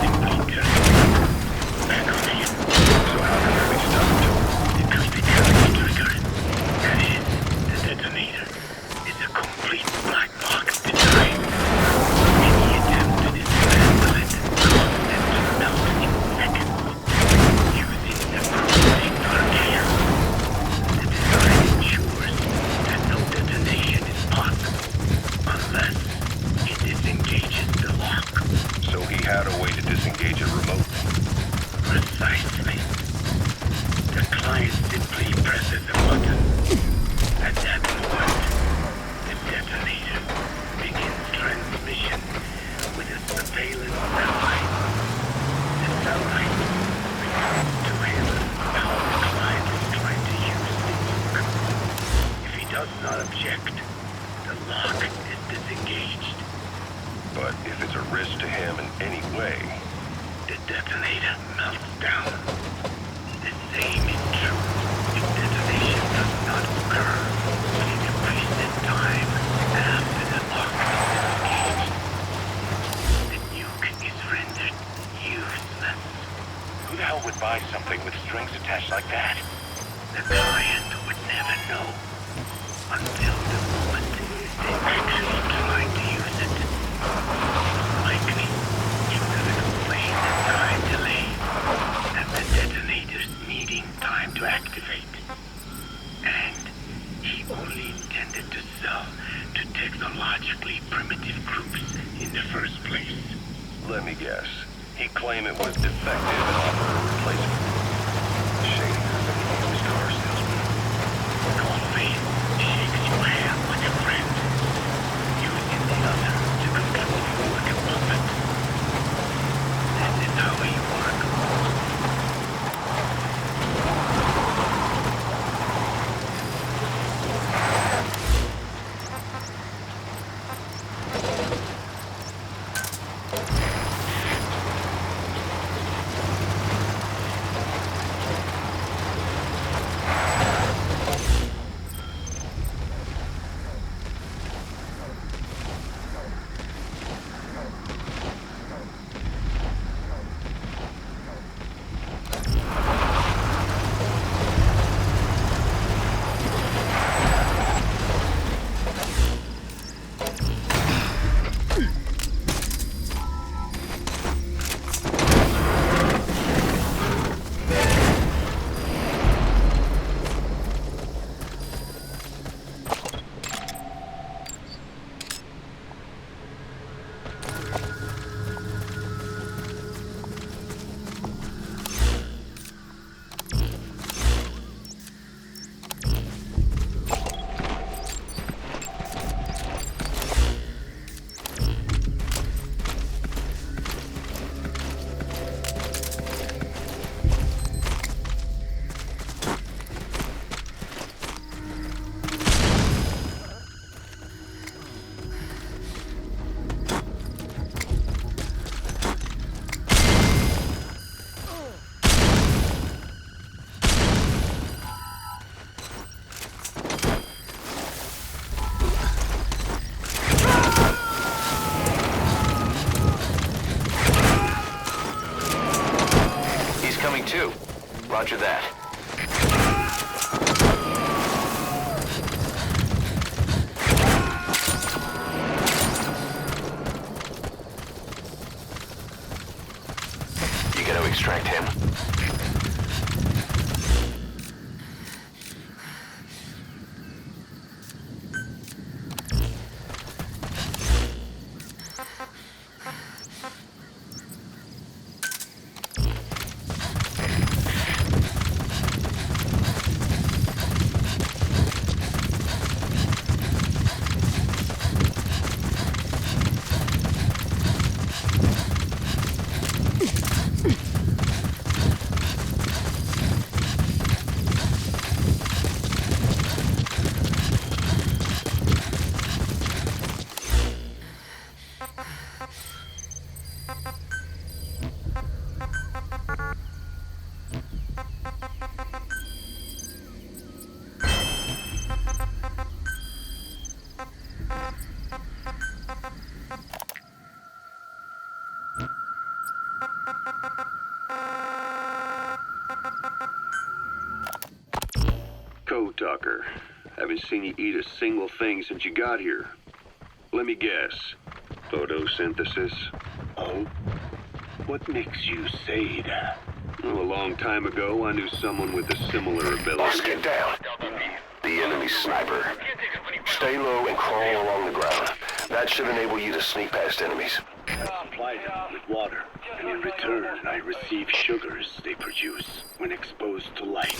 simply turned back on him. So how can that be stopped? Because the current trigger, that is, the detonator, is a complete black box design. Any attempt to dismantle it causes it to melt in seconds, using the propane archaea. The design ensures that no detonation is possible unless it disengages the lock. So he had a way to disengage it remotely. Precisely. The client simply presses a button. At that moment, the detonator begins transmission with a surveillance satellite. The satellite reports to him how the client is trying to use the nuke. If he does not object, the lock is disengaged. But if it's a risk to him in any way, The detonator melts down. The same is true if detonation does not occur within a preset time after the lock is disengaged. The nuke is rendered useless. Who the hell would buy something with strings attached like that? The client would never know until the moment they actually try to use it. Likely, it will explain the time delay and the detonator's needing time to activate. And he only intended to sell to technologically primitive groups in the first place. let me guess. He claimed it was defective and offered a replacement. Shady as any used car salesman. Skullface shakes your hand like a friend, using the other to control you like a puppet. This is how he works. Roger that. You gotta extract him. Code Talker. Haven't seen you eat a single thing since you got here. Let me guess. Photosynthesis? Oh? What makes you say that? Well, a long time ago, I knew someone with a similar Boss, ability. get down. The enemy's sniper. Stay low and crawl along the ground. That should enable you to sneak past enemies. I supplied them with water, and in return, I receive sugars they produce when exposed to light.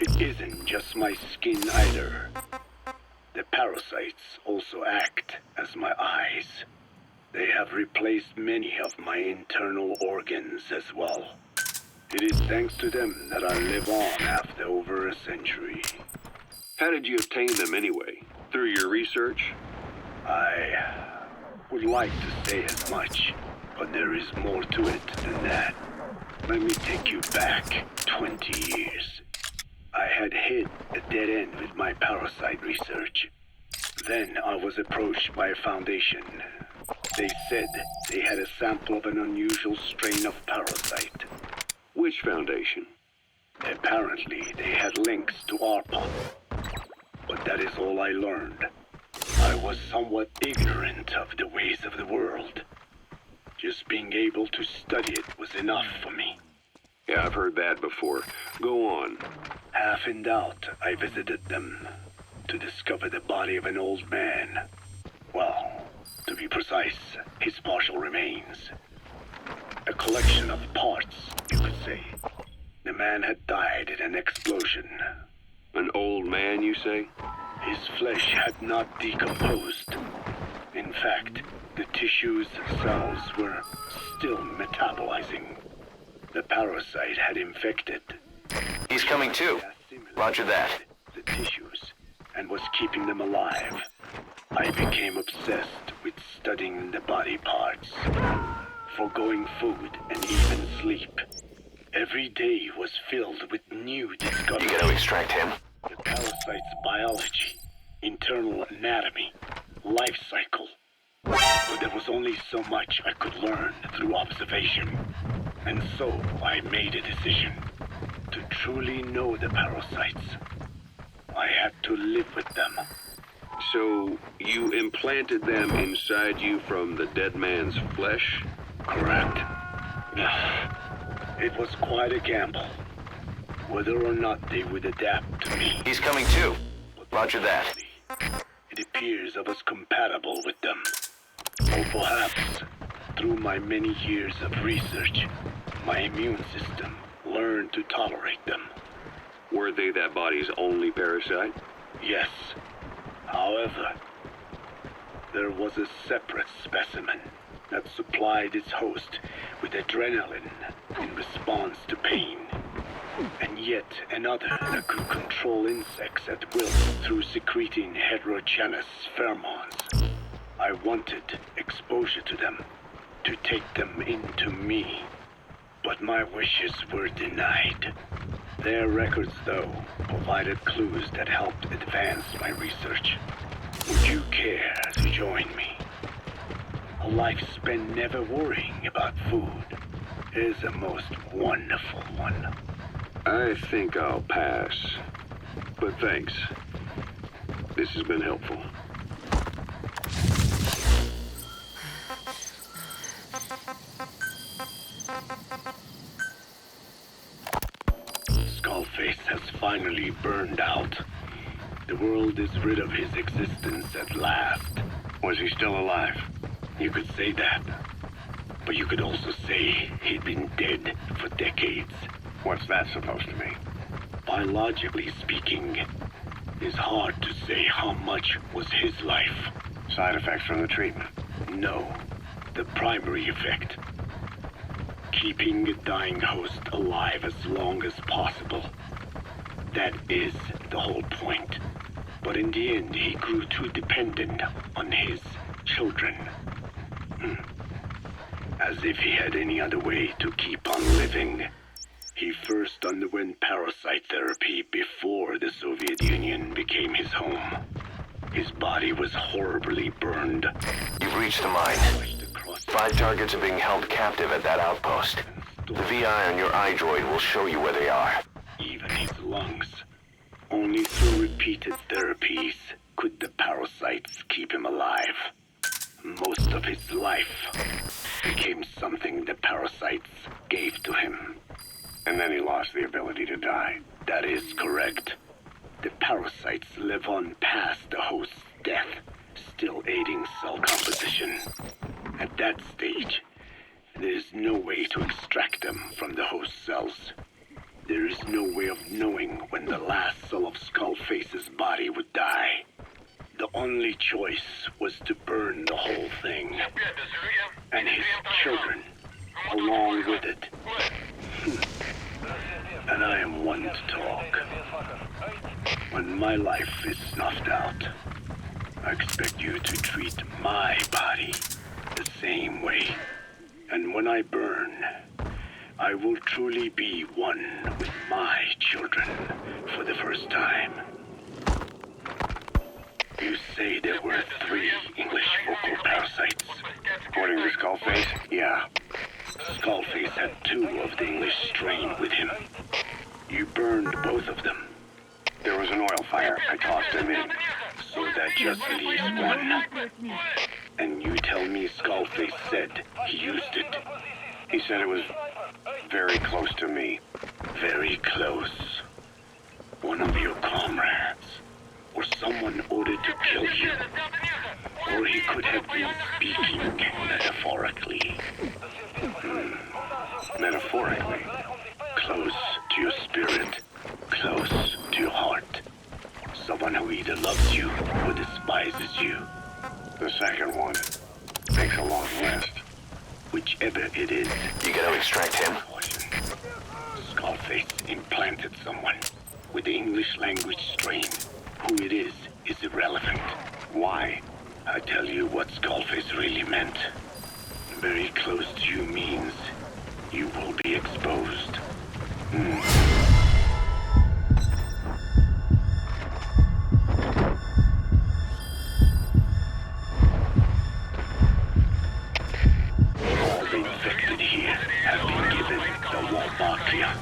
It isn't just my skin either. The parasites also act as my eyes. They have replaced many of my internal organs as well. It is thanks to them that I live on after over a century. How did you obtain them anyway? Through your research? I would like to say as much, but there is more to it than that. Let me take you back 20 years. I had hit a dead end with my parasite research. Then I was approached by a foundation. They said they had a sample of an unusual strain of parasite. Which foundation? Apparently, they had links to ARPA. But that is all I learned. I was somewhat ignorant of the ways of the world. Just being able to study it was enough for me. Yeah, I've heard that before. Go on. Half in doubt, I visited them to discover the body of an old man. Well, to be precise, his partial remains. A collection of parts, you could say. The man had died in an explosion. An old man, you say? His flesh had not decomposed. In fact, the tissues cells were still metabolizing. The parasite had infected. He's coming too. Roger that. The tissues and was keeping them alive. I became obsessed with studying the body parts, foregoing food and even sleep. Every day was filled with new discoveries. You gotta extract him. The parasite's biology, internal anatomy, life cycle. But there was only so much I could learn through observation. And so I made a decision. To truly know the parasites, I had to live with them. So, you implanted them inside you from the dead man's flesh? Correct. It was quite a gamble. Whether or not they would adapt to me. He's coming too. Roger that. It appears I was compatible with them. Or perhaps, through my many years of research, my immune system learned to tolerate them. Were they that body's only parasite? Yes. However, there was a separate specimen that supplied its host with adrenaline in response to pain. And yet another that could control insects at will through secreting heterogeneous pheromones. I wanted exposure to them, to take them into me. But my wishes were denied. Their records, though, provided clues that helped advance my research. Would you care to join me? A life spent never worrying about food, is a most wonderful one. I think I'll pass. But thanks. This has been helpful. Skullface has finally burned out. The world is rid of his existence at last. Was he still alive? You could say that. But you could also say he'd been dead for decades. What's that supposed to mean? Biologically speaking, it's hard to say how much was his life. Side effects from the treatment? No, the primary effect. Keeping a dying host alive as long as possible. That is the whole point. But in the end, he grew too dependent on his children. As if he had any other way to keep on living. He first underwent parasite therapy before the Soviet Union became his home. His body was horribly burned. You've reached the mine. 5 targets are being held captive at that outpost. The VI on your iDroid will show you where they are. Even his lungs. Only through repeated therapies could the parasites keep him alive. Most of his life became something the parasites gave to him. And then he lost the ability to die. That is correct. The parasites live on past the host's death, still aiding cell composition. At that stage, there is no way to extract them from the host cells. There is no way of knowing when the last cell of Skullface's body would die. The only choice was to burn the whole thing. And his children, along with it. And I am one to talk. When my life is snuffed out, I expect you to treat my body the same way. And when I burn, I will truly be one with my children for the first time. You say there were 3 English vocal parasites. According to Skullface? Yeah. Skullface had 2 of the English strain with him. You burned both of them. There was an oil fire. I tossed him in. So that just leaves 1. And you tell me Skullface said he used it. He said it was very close to me. Very close. One of your comrades. Or someone ordered to kill you. Or he could have been speaking metaphorically. Metaphorically? Close to your spirit. Close to your heart. Someone who either loves you or despises you. The second one. Makes a long list. Whichever it is. You gotta extract him. Skullface implanted someone with the English language strain. Who it is irrelevant. Why? I tell you what Skullface really meant. Very close to you means you will be exposed. All the infected here have been given the Wolbachia.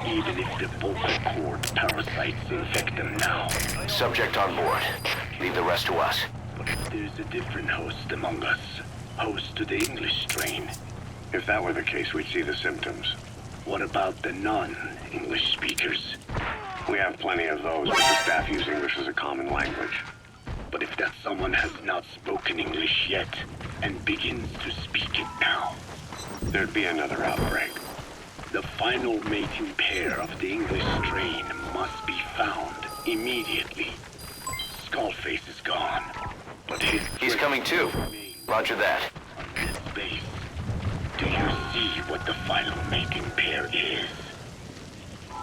Even if the vocal cord parasites infect them now. Subject on board. Leave the rest to us. But if there's a different host among us, host to the English strain, If that were the case, we'd see the symptoms. what about the non-English speakers? We have plenty of those, but the staff use English as a common language. But if that someone has not spoken English yet, and begins to speak it now, There'd be another outbreak. the final mating pair of the English strain must be found immediately. Skullface is gone, but his He's coming too. Roger that. on this base. Do you see what the final mating pair is?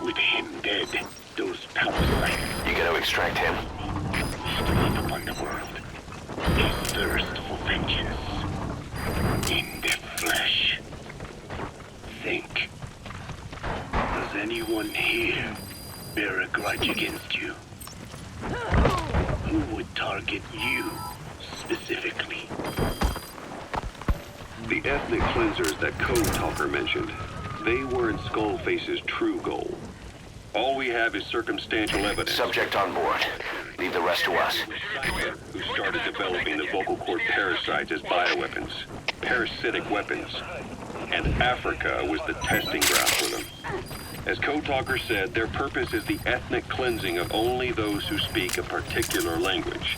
With him dead, those parasites You gotta extract him. lead upon the world. A thirst for vengeance. In their flesh. Think. Does anyone here bear a grudge against you? Who would target you specifically? The ethnic cleansers that Code Talker mentioned, they weren't Skullface's true goal. All we have is circumstantial evidence. Subject on board. Leave the rest to us. Who started developing the vocal cord parasites as bioweapons, parasitic weapons, and Africa was the testing ground for them. As Code Talker said, their purpose is the ethnic cleansing of only those who speak a particular language.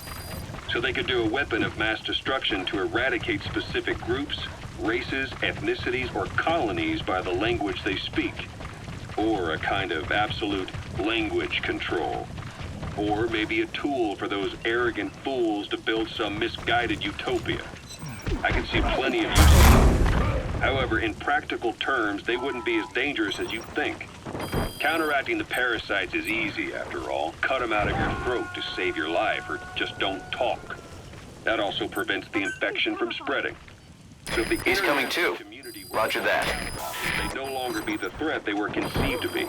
So they could do a weapon of mass destruction to eradicate specific groups, races, ethnicities, or colonies by the language they speak. Or a kind of absolute language control. Or maybe a tool for those arrogant fools to build some misguided utopia. I can see plenty of uses. However, in practical terms, they wouldn't be as dangerous as you think. Counteracting the parasites is easy, after all. Cut them out of your throat to save your life, or just don't talk. That also prevents the infection from spreading. So if the He's coming too. Roger that. They'd no longer be the threat they were conceived to be.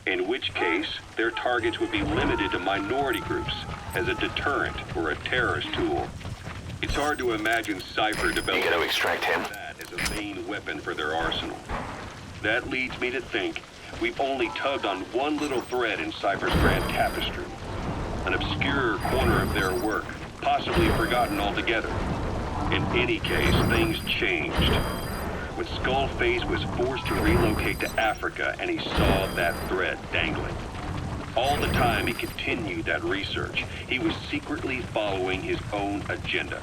In which case, their targets would be limited to minority groups as a deterrent or a terrorist tool. It's hard to imagine Cypher developing You gotta extract him. that as a main weapon for their arsenal. That leads me to think we've only tugged on one little thread in Cypher's grand tapestry. An obscure corner of their work, possibly forgotten altogether. In any case, things changed. When Skullface was forced to relocate to Africa and he saw that thread dangling. All the time he continued that research, he was secretly following his own agenda.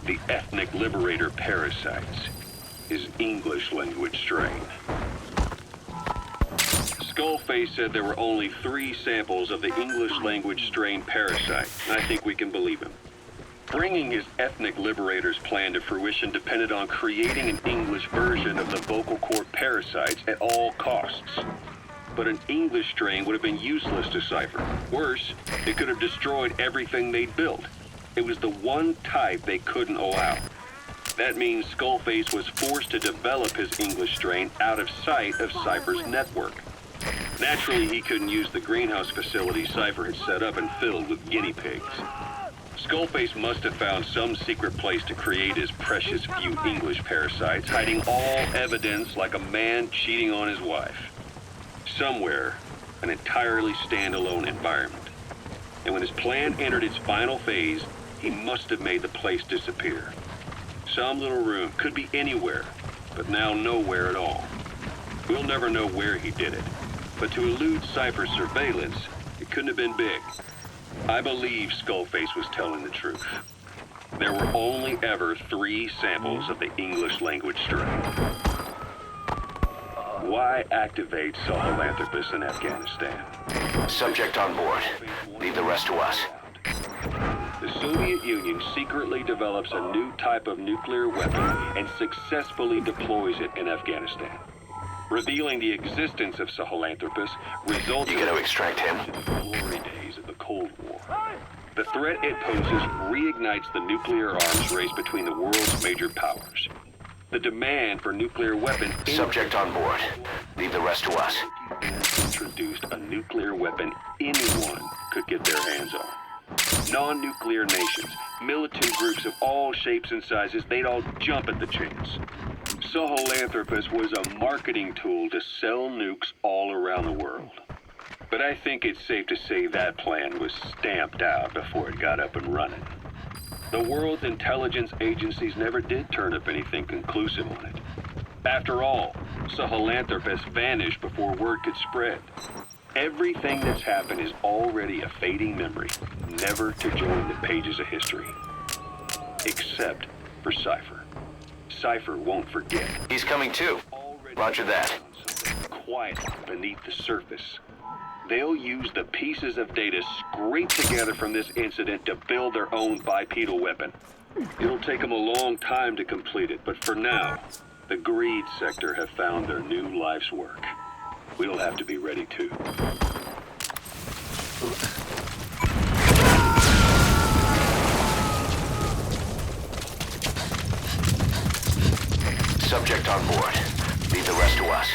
The ethnic liberator parasites, his English language strain. Skullface said there were only 3 samples of the English language strain parasite, and I think we can believe him. Bringing his ethnic liberator's plan to fruition depended on creating an English version of the vocal cord parasites at all costs. But an English strain would have been useless to Cypher. Worse, it could have destroyed everything they'd built. It was the one type they couldn't allow. That means Skullface was forced to develop his English strain out of sight of Cypher's network. Naturally, he couldn't use the greenhouse facility Cypher had set up and filled with guinea pigs. Skullface must have found some secret place to create his precious few English parasites, hiding all evidence like a man cheating on his wife. Somewhere, an entirely standalone environment. And when his plan entered its final phase, he must have made the place disappear. Some little room, could be anywhere, but now nowhere at all. We'll never know where he did it, but to elude Cypher's surveillance, it couldn't have been big. I believe Skullface was telling the truth. There were only ever 3 samples of the English language strain. Why activate Sahelanthropus in Afghanistan? Subject on board. Leave the rest to us. The Soviet Union secretly develops a new type of nuclear weapon and successfully deploys it in Afghanistan. Revealing the existence of Sahelanthropus results You gotta extract him. in the glory days of the Cold War. The threat it poses reignites the nuclear arms race between the world's major powers. The demand for nuclear weapons Subject on board. Leave the rest to us. introduced a nuclear weapon anyone could get their hands on. Non-nuclear nations, militant groups of all shapes and sizes, they'd all jump at the chance. Sahelanthropus was a marketing tool to sell nukes all around the world. But I think it's safe to say that plan was stamped out before it got up and running. The world's intelligence agencies never did turn up anything conclusive on it. After all, Sahelanthropus vanished before word could spread. Everything that's happened is already a fading memory, never to join the pages of history. Except for Cypher. Cypher won't forget. He's coming too. Roger that. Quiet beneath the surface. They'll use the pieces of data scraped together from this incident to build their own bipedal weapon. It'll take them a long time to complete it, but for now, the greed sector have found their new life's work. We'll have to be ready too. Subject on board. Leave the rest to us.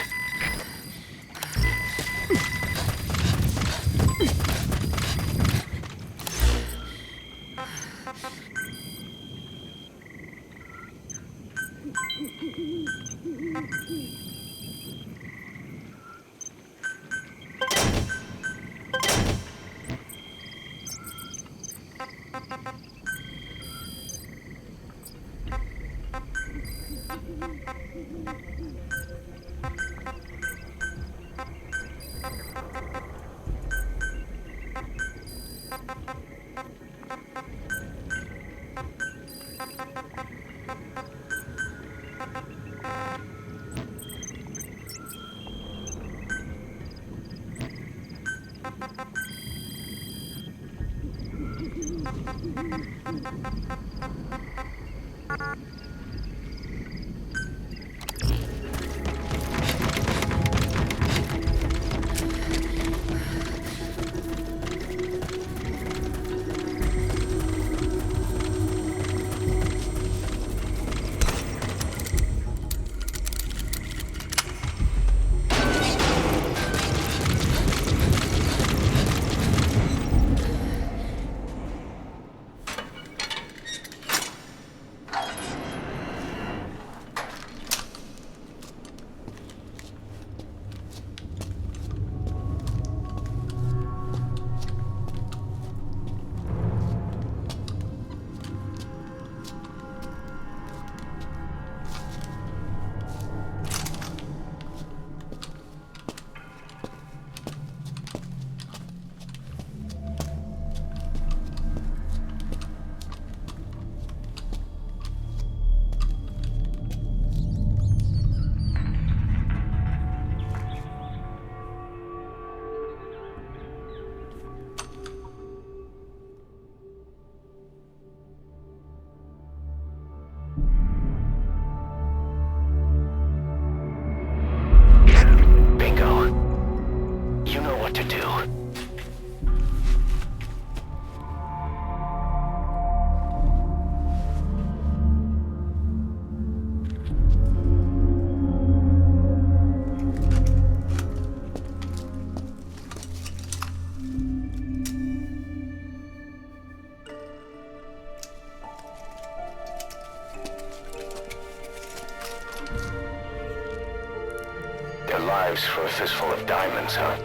Their lives for a fistful of diamonds, huh?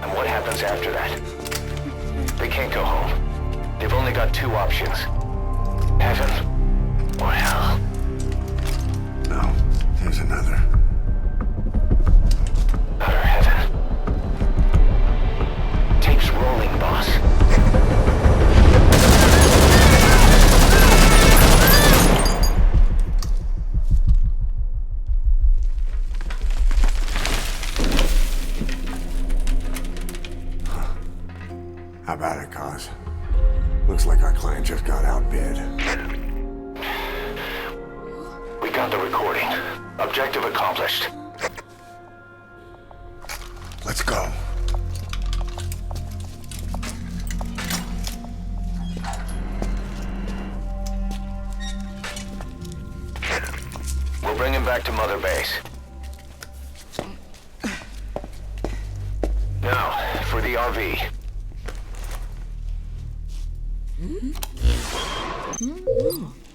And what happens after that? They can't go home. They've only got two options. Heaven or hell. No, there's another. Utter heaven. Tape's rolling, boss. How about it, Cos? Looks like our client just got outbid. We got the recording. Objective accomplished. Let's go. We'll bring him back to Mother Base. Now, for the RV.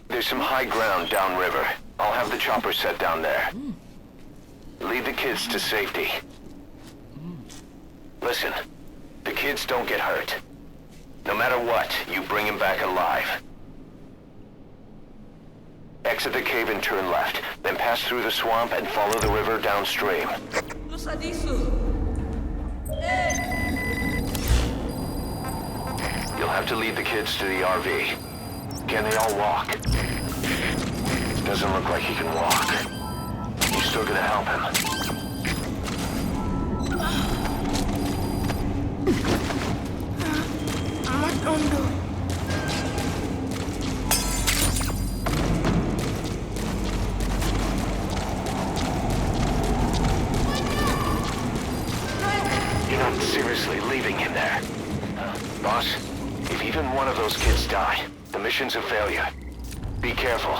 There's some high ground downriver. I'll have the chopper set down there. Lead the kids to safety. Listen, the kids don't get hurt. No matter what, you bring him back alive. Exit the cave and turn left, then pass through the swamp and follow the river downstream. You'll have to lead the kids to the RV. Can they all walk? Doesn't look like he can walk. You still gonna help him? You're not seriously leaving him there. Boss, if even one of those kids die, the mission's a failure. Be careful.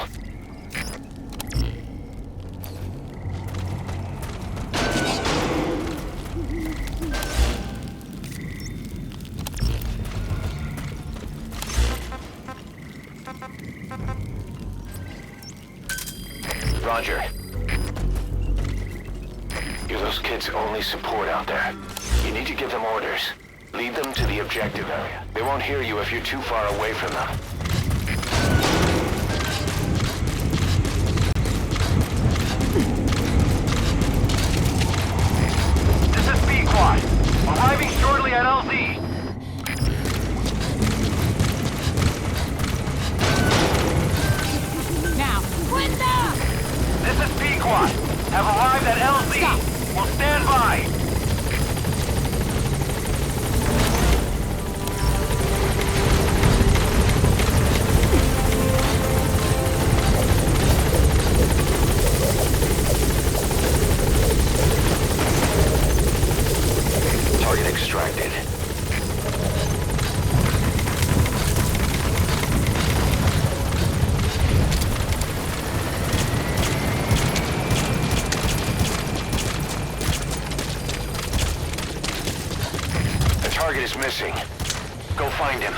Roger. You're those kids' only support out there. You need to give them orders. Lead them to the objective area. They won't hear you if you're too far away from them. This is B-Quad. Arriving shortly at LZ. Now, Linda! This is B-Quad. Have arrived at LZ. Stop. We'll stand by. extracted. The target is missing. Go find him.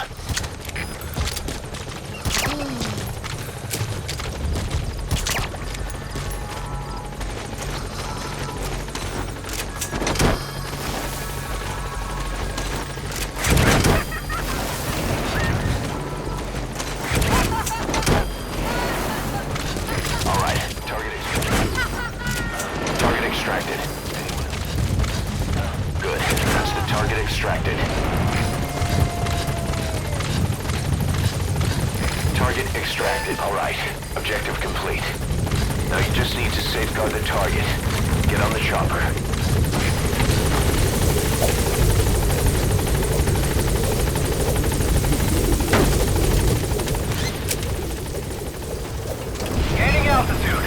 Extracted. All right. Objective complete. Now you just need to safeguard the target. Get on the chopper. Gaining altitude.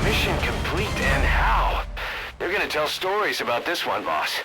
Mission complete, and how? They're gonna tell stories about this one, boss.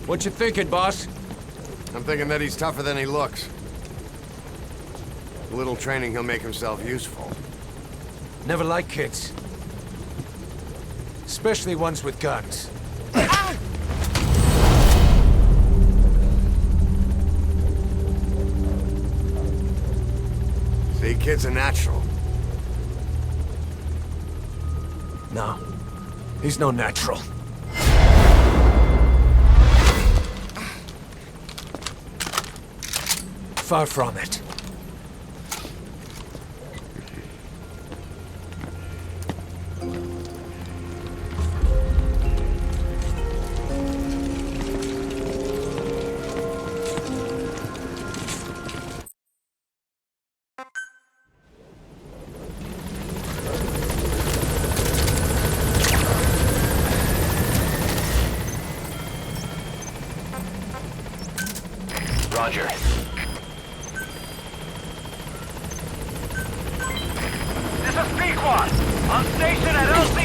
What you thinking, boss? I'm thinking that he's tougher than he looks. A little training, he'll make himself useful. Never like kids. Especially ones with guns. See, kid's a natural. No. He's no natural. Far from it. Roger. This is Pequod, on station at LZ.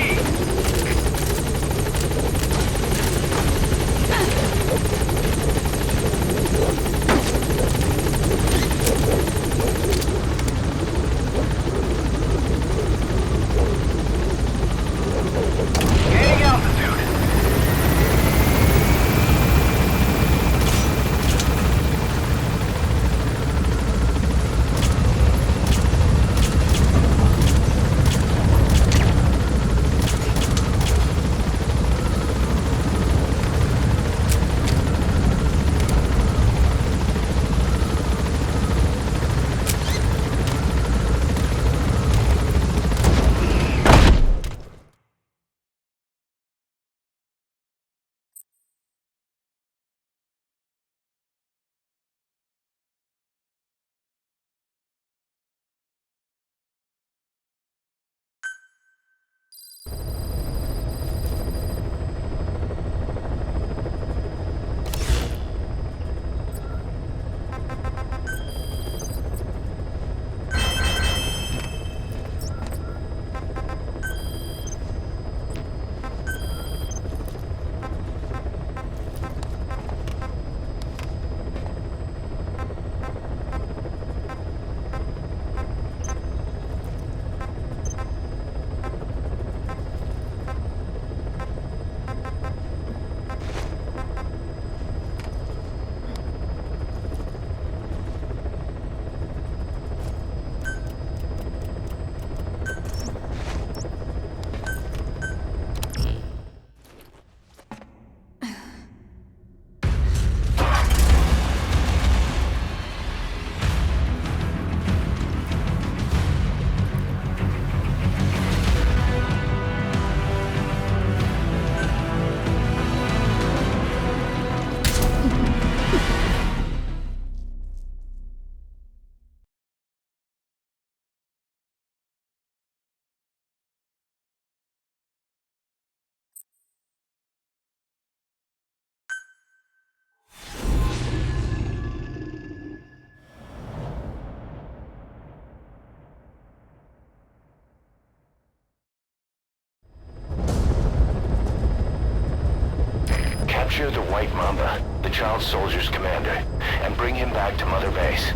Capture the White Mamba, the child soldier's commander, and bring him back to Mother Base.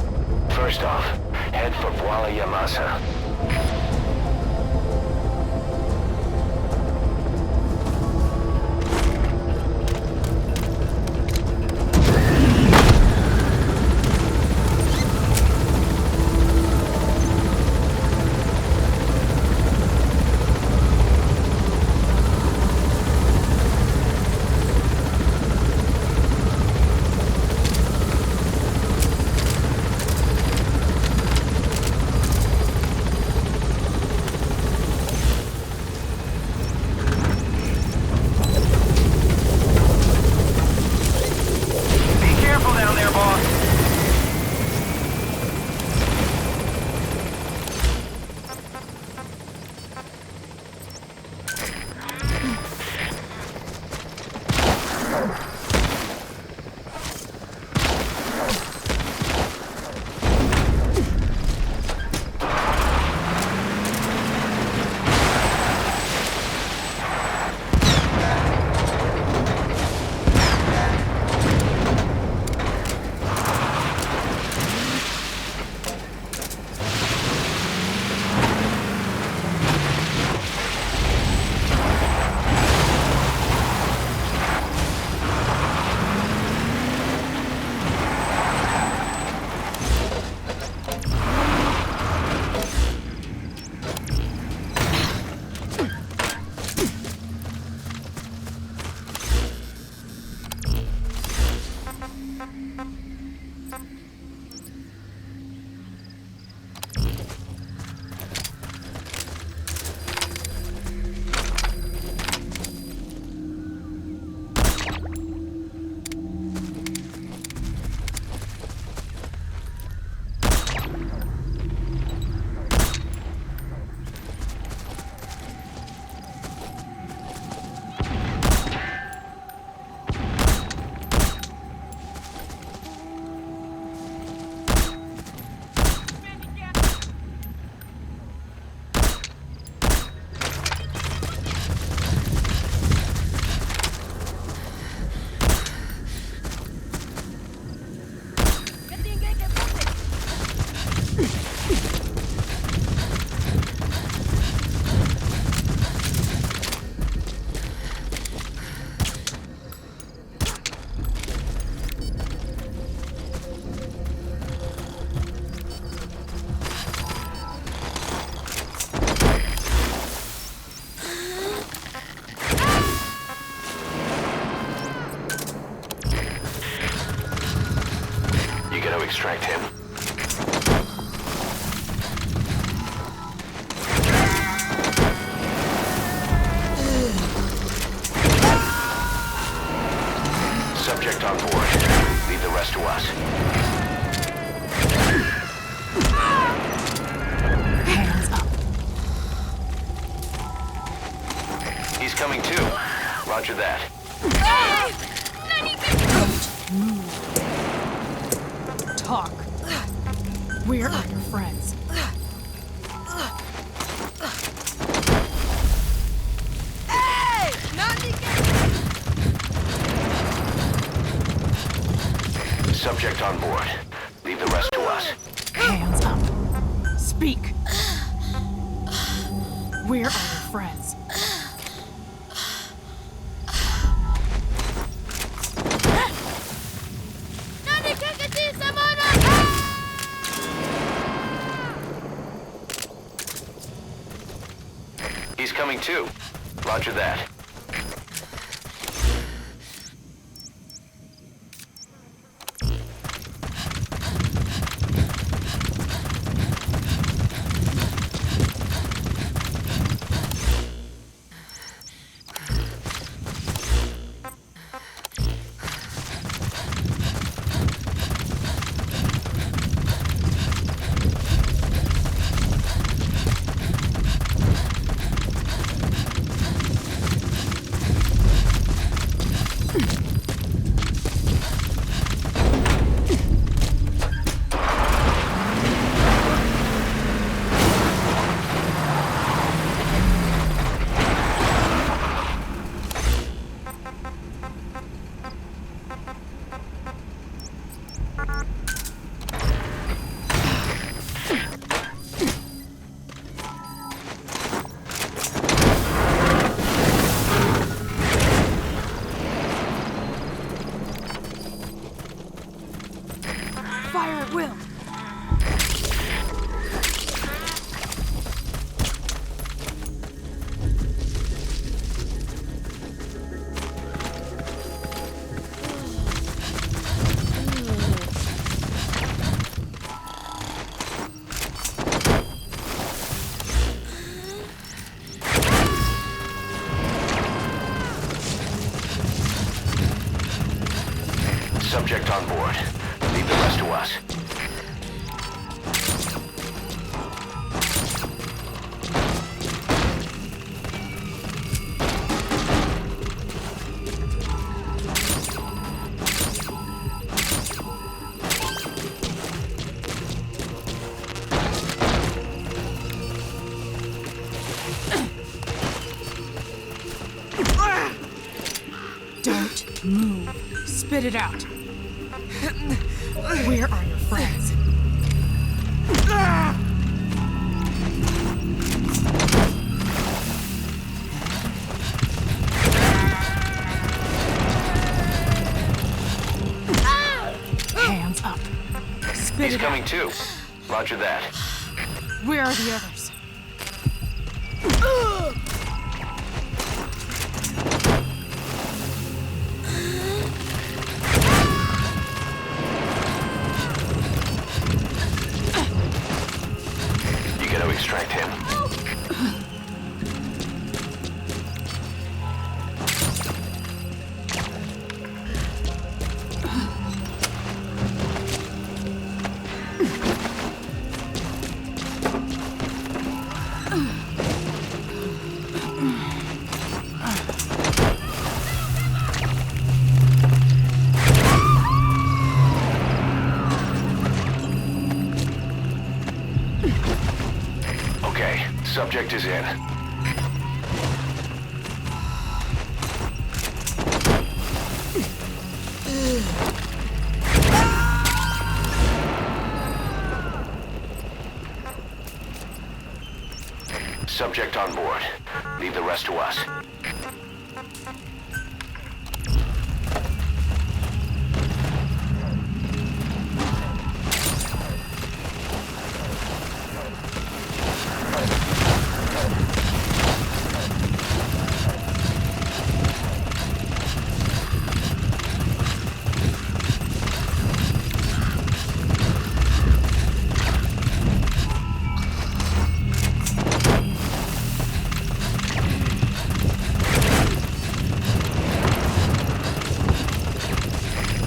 First off, head for Voila Yamasa. Extract him. Subject on board. Leave the rest to us. Hands up. He's coming too. Roger that. Talk. Where are your friends? Subject on board. Leave the rest to us. Hands up. Speak. Where are your friends? He's coming too. Roger that. Subject on board. Leave the rest to us. Don't move. Spit it out. Where are your friends? Hands up. Spit He's it coming out. too. Roger that. Where are the others? You gotta extract him. Okay, subject is in. Subject on board. Leave the rest to us.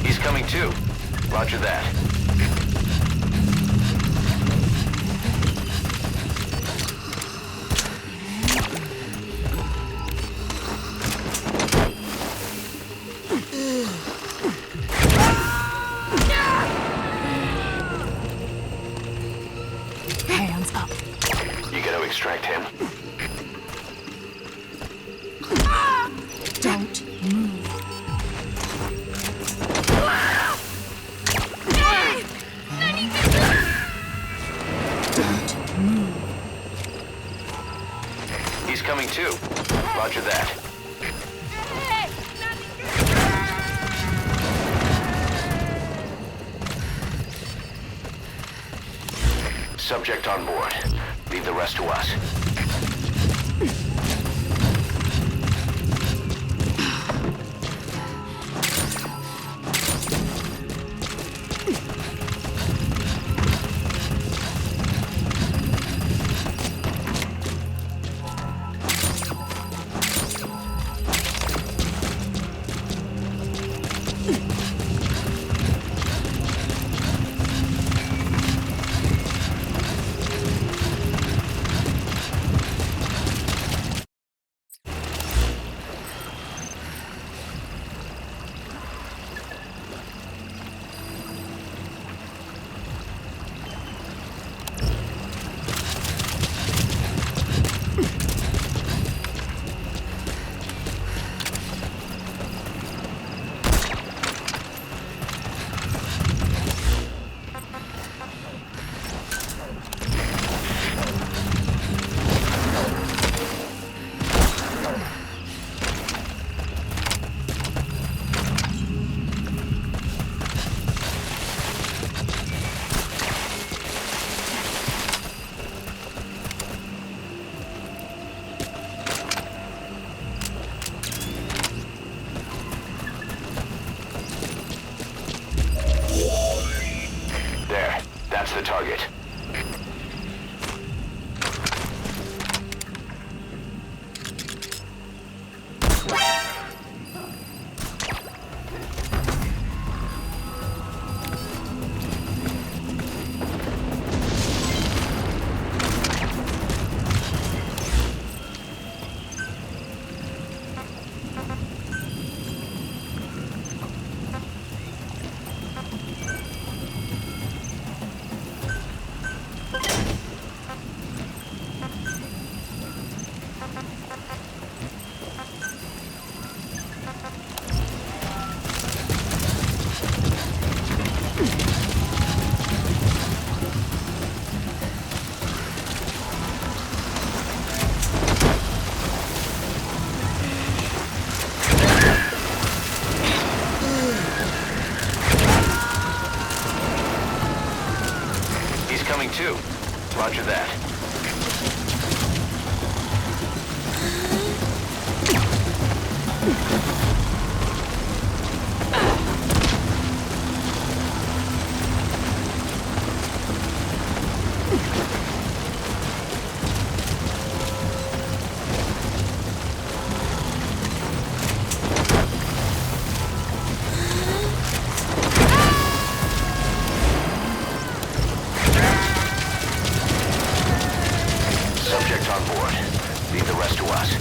He's coming too. Roger that. Hands up. You gotta extract him. Don't move. Don't move. He's coming too. Roger that. Subject on board. Leave the rest to us. There. That's the target. Roger that. Subject on board. Leave the rest to us.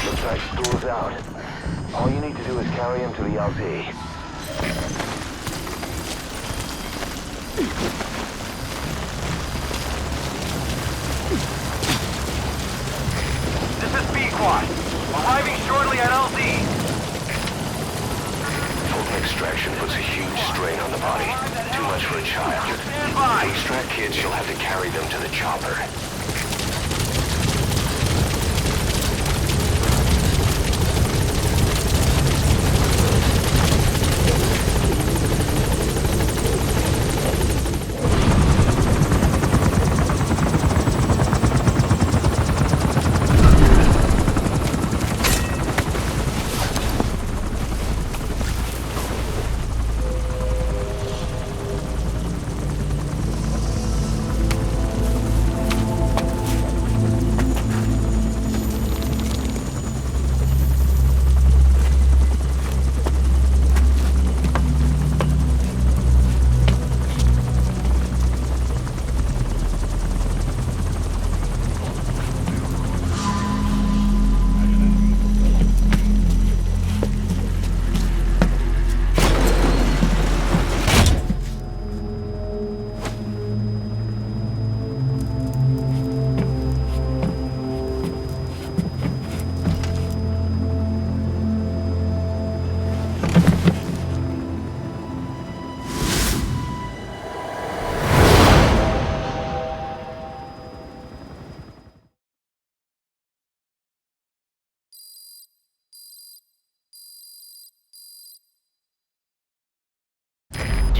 Looks like school's out. All you need to do is carry him to the LZ. This is B-Quad. Arriving shortly at LZ. Full extraction puts a huge strain on the body. Too much for a child. Stand by. To extract kids, you'll have to carry them to the chopper.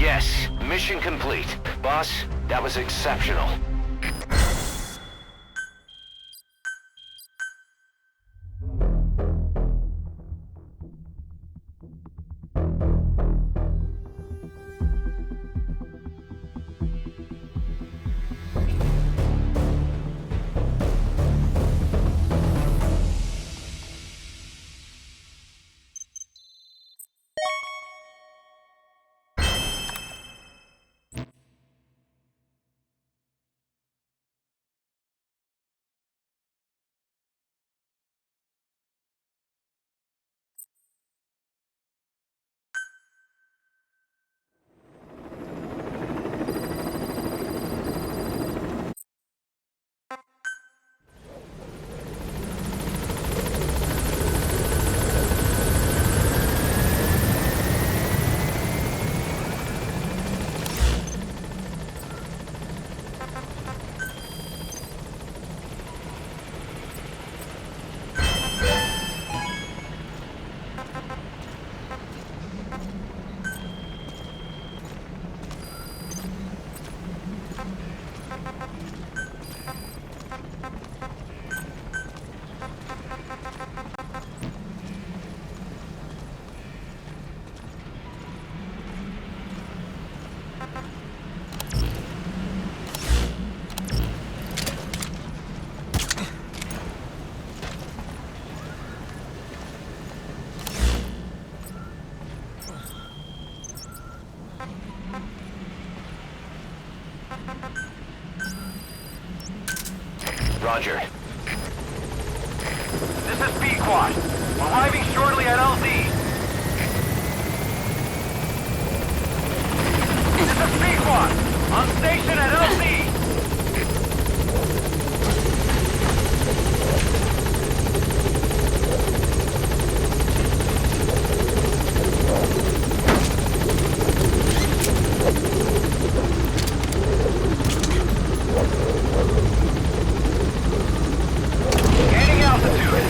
Yes, mission complete. Boss, that was exceptional. Roger. This is B-Quad. Arriving shortly at LZ. This is B-Quad. On station at LZ. Gaining altitude.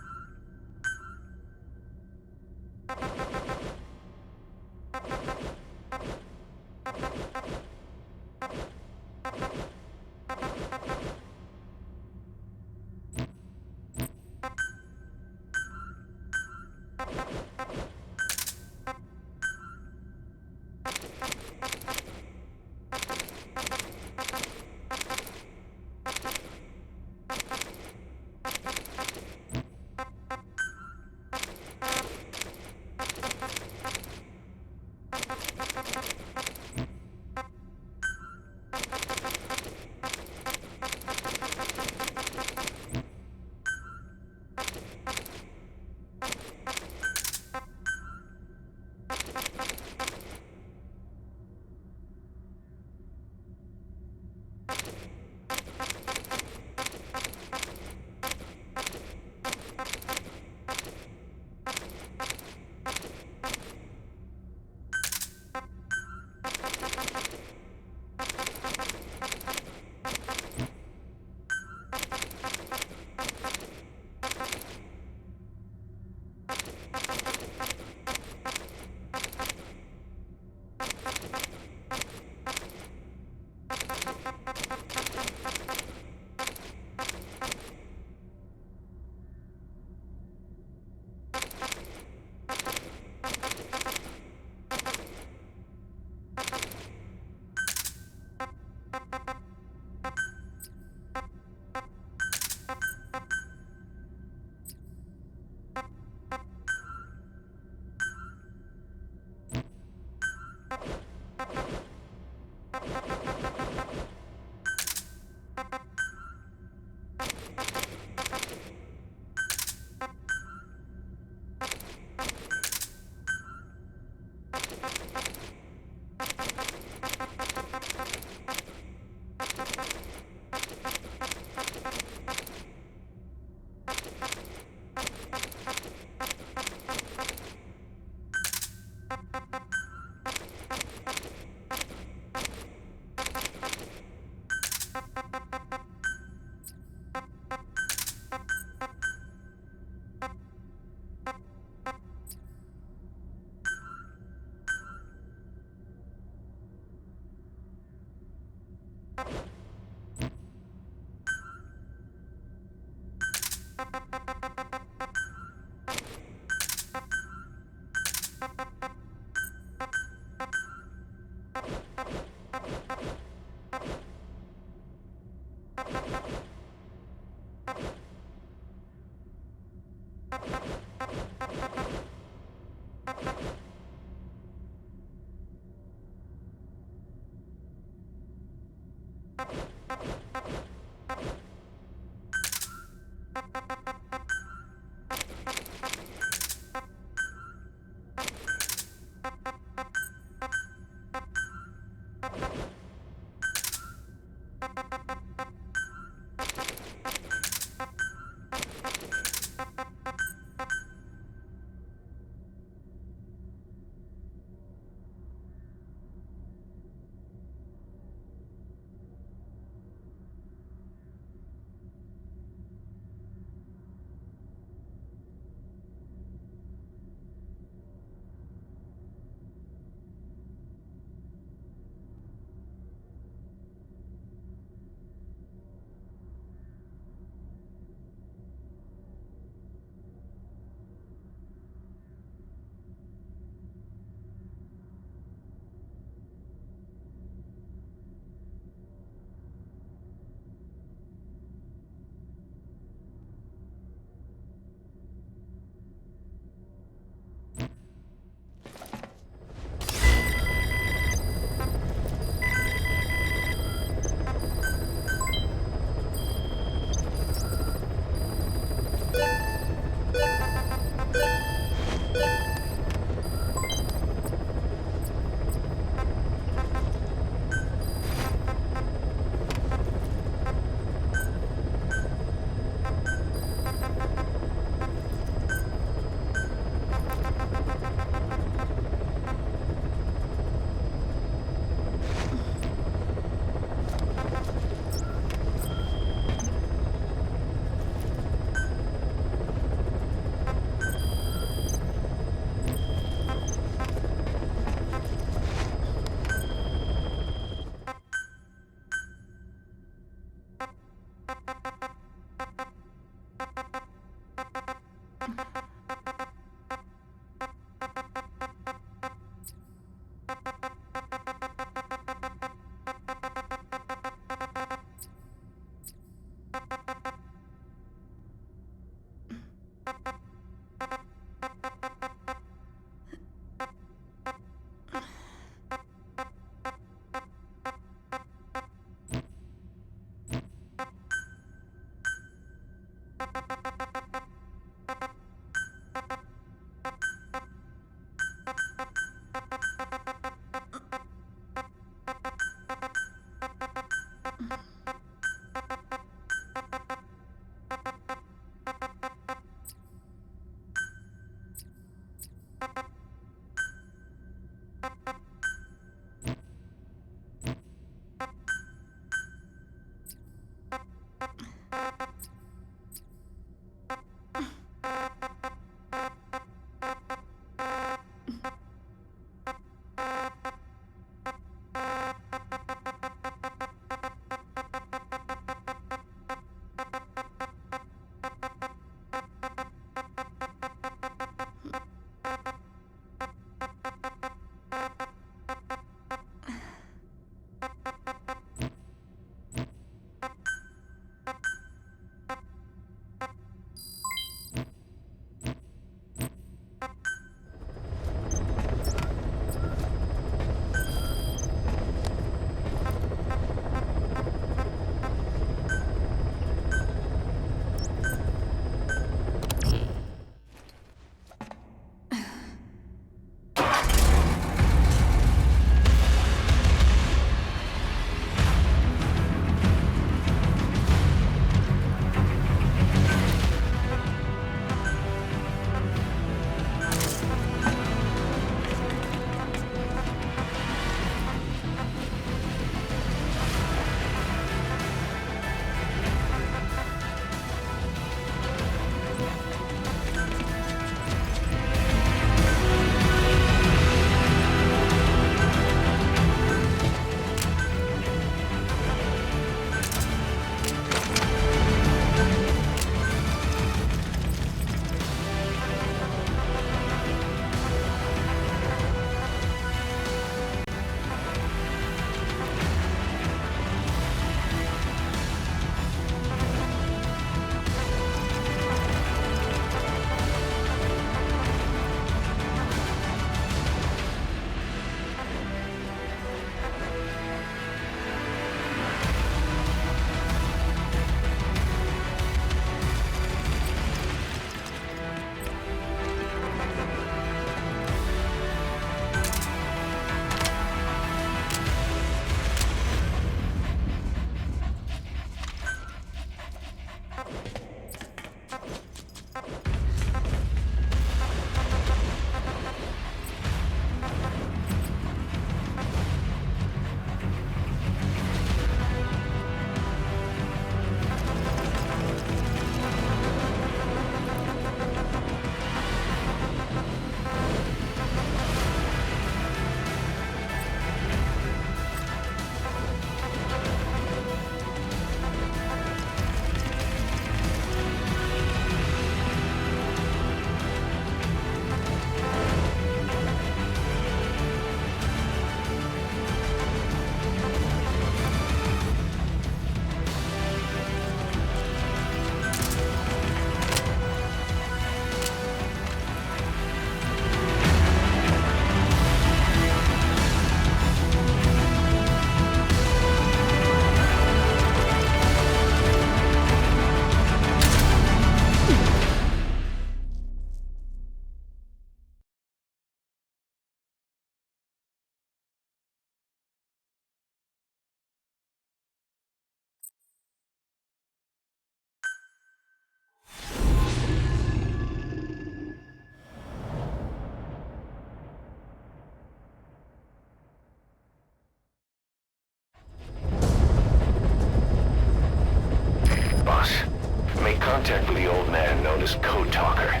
contact with the old man known as Code Talker.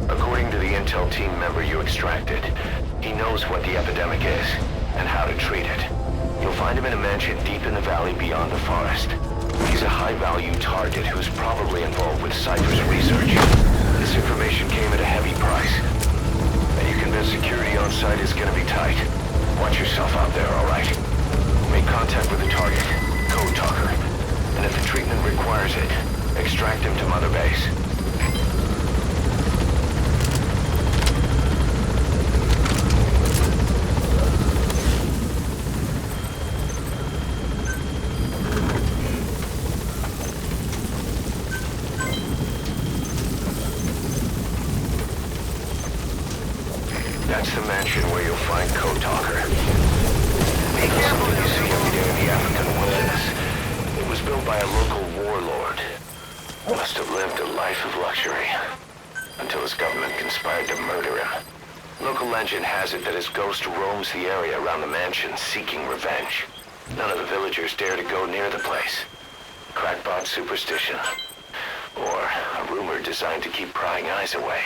According to the intel team member you extracted, he knows what the epidemic is and how to treat it. You'll find him in a mansion deep in the valley beyond the forest. He's a high-value target who's probably involved with Cypher's research. This information came at a heavy price. And you convinced security on site is gonna be tight. Watch yourself out there, alright? Make contact with the target, Code Talker. And if the treatment requires it, extract him to Mother Base. That's the mansion where you'll find Code Talker. Be careful you see every day in the African wilderness. It was built by a local warlord. Must have lived a life of luxury. Until his government conspired to murder him. Local legend has it that his ghost roams the area around the mansion seeking revenge. None of the villagers dare to go near the place. Crackpot superstition. Or a rumor designed to keep prying eyes away.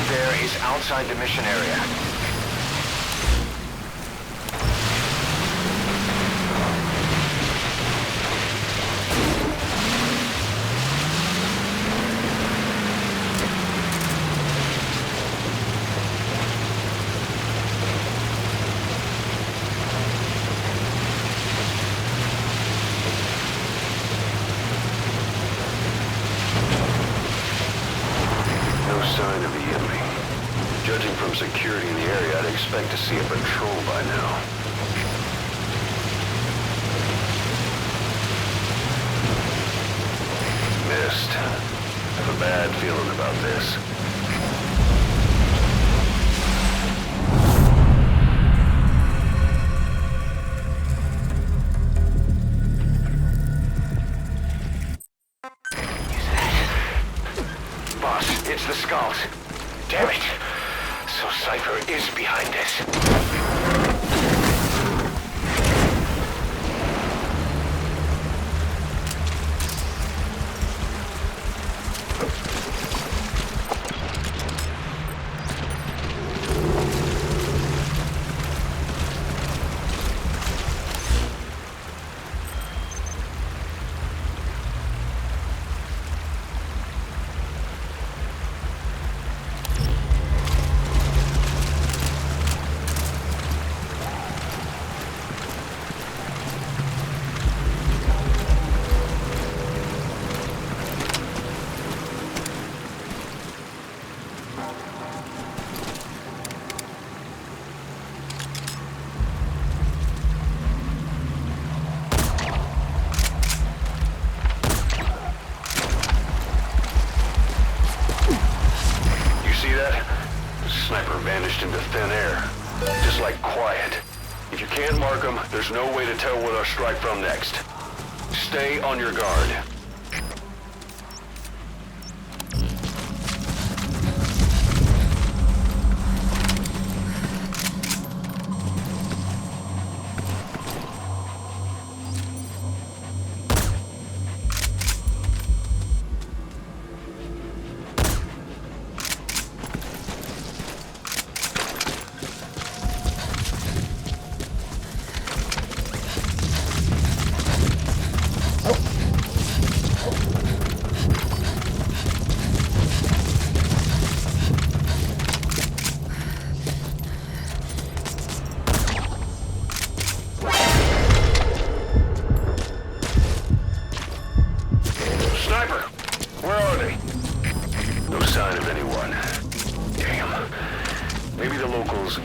There is outside the mission area. No sign of the enemy. Judging from security in the area, I'd expect to see a patrol by now. Missed. Have a bad feeling about this. Boss, it's the Skulls. Damn it. So Cypher is behind this. Sniper vanished into thin air. Just like quiet. If you can't mark them, there's no way to tell where they'll strike from next. Stay on your guard.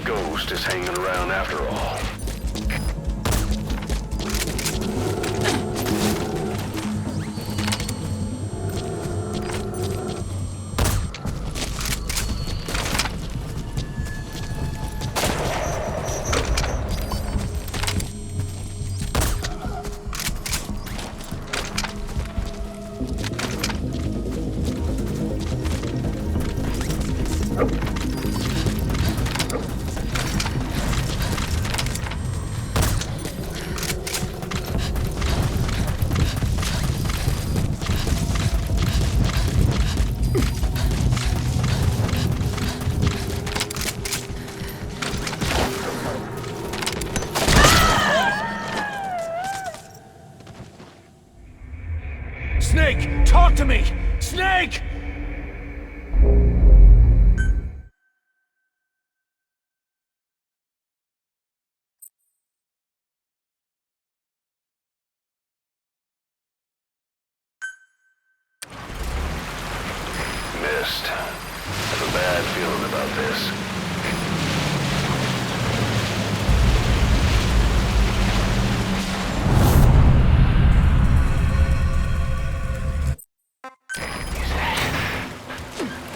Ghost is hanging around after all. Snake! Talk to me! Snake! Missed. I have a bad feeling about this.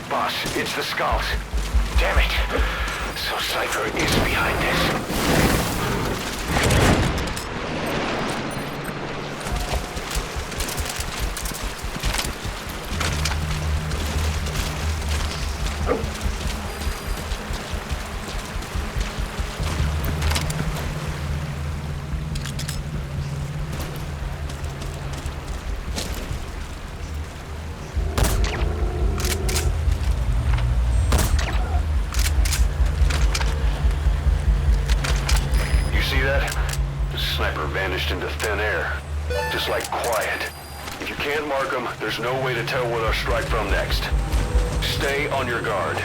Boss, it's the Skulls. Damn it! So Cypher is behind this. Sniper vanished into thin air. Just like quiet. If you can't mark them, there's no way to tell where they'll strike from next. Stay on your guard.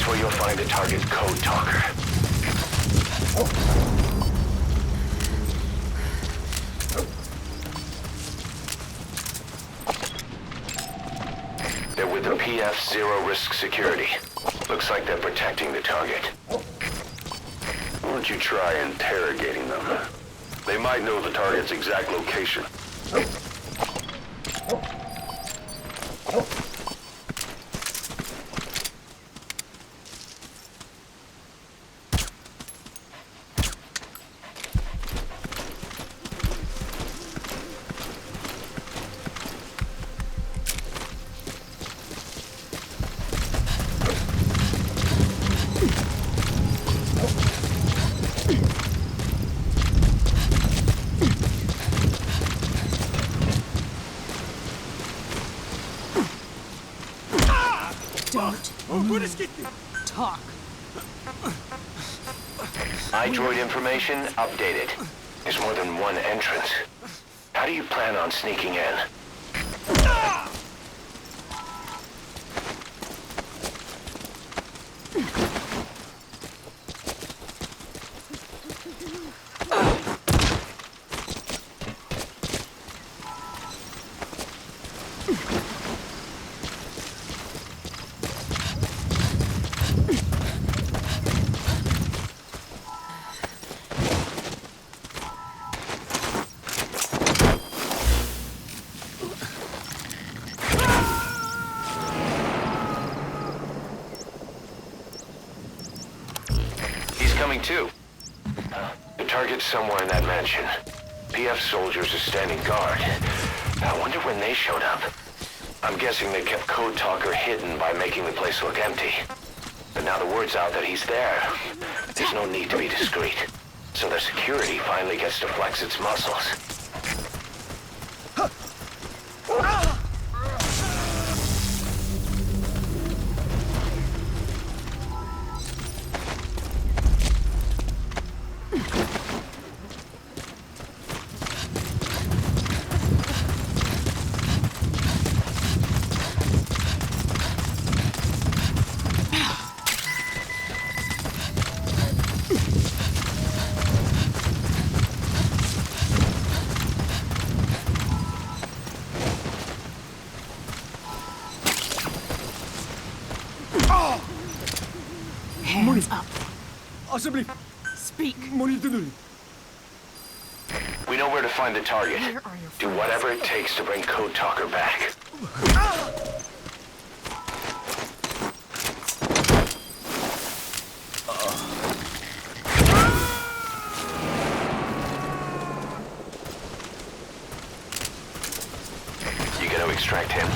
That's where you'll find the target's code talker. They're with the PF Zero Risk Security. Looks like they're protecting the target. Why don't you try interrogating them? They might know the target's exact location. Talk. iDroid information updated. There's more than one entrance. How do you plan on sneaking in? Coming too. The target's somewhere in that mansion. PF soldiers are standing guard. I wonder when they showed up. I'm guessing they kept Code Talker hidden by making the place look empty. But now the word's out that he's there. There's no need to be discreet. So their security finally gets to flex its muscles. Hands up. Speak. We know where to find the target. Where are your Do whatever it takes to bring Code Talker back. You gonna extract him?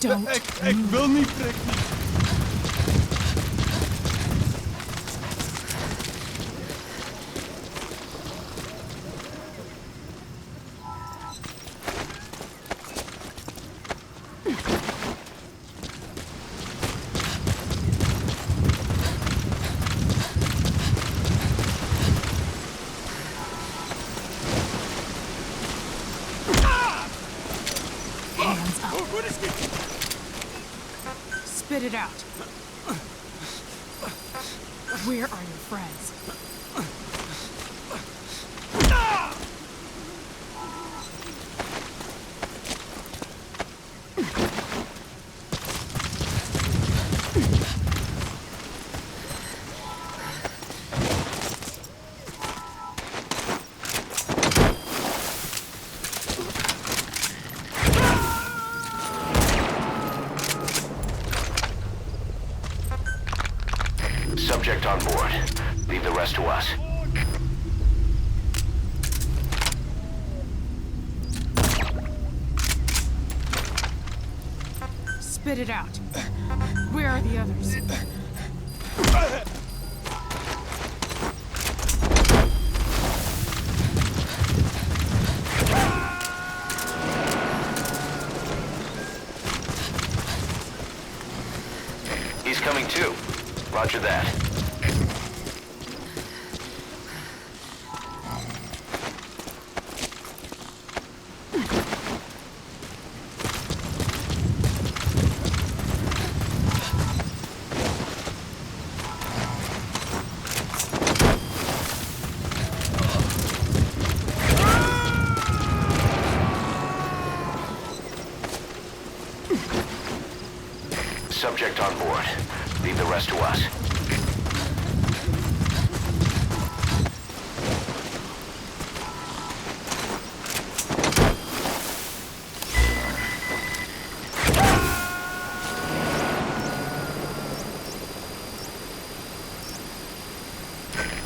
Don't. Ik wil niet prikken. Hands up. Spit it out. Where are your friends? Subject on board. Leave the rest to us. Spit it out. Where are the others? He's coming too. Roger that. Subject on board. Leave the rest to us.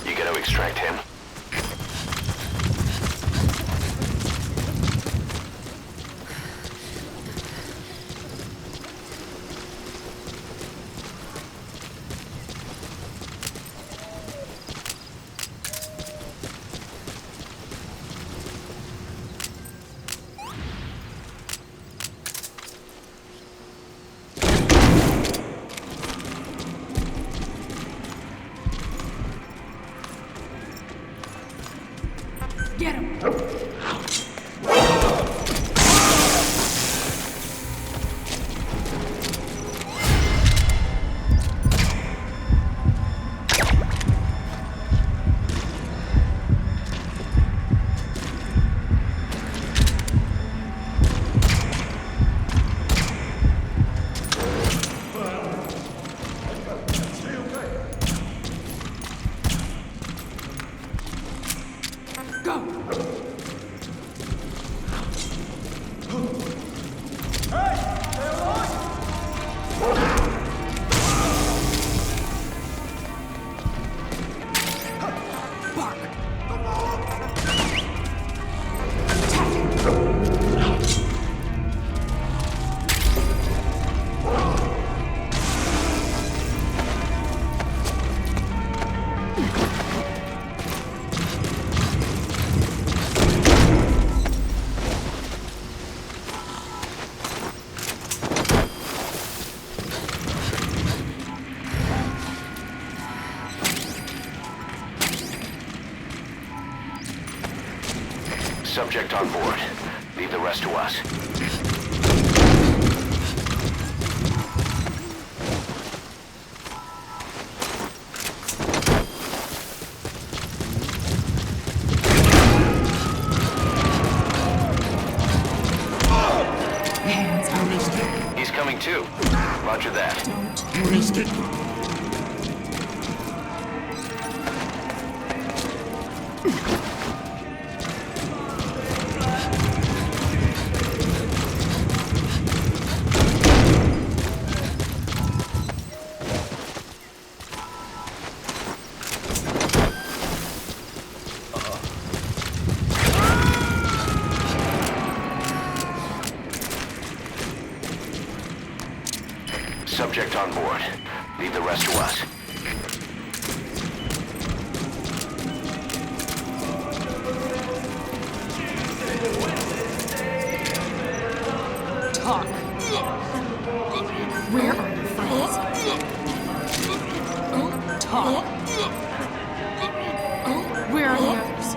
You gotta extract him. Get him! Subject on board. Leave the rest to us. Hands up. He's coming too. Roger that. Don't risk it. Subject on board. Leave the rest to us. Talk. Where are your friends? Talk. Where are the others?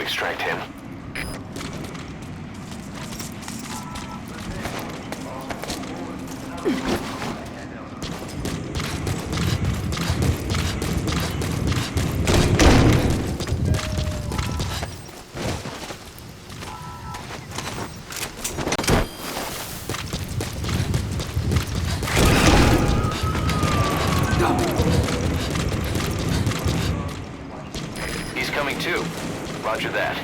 Extract him. He's coming too. Roger that.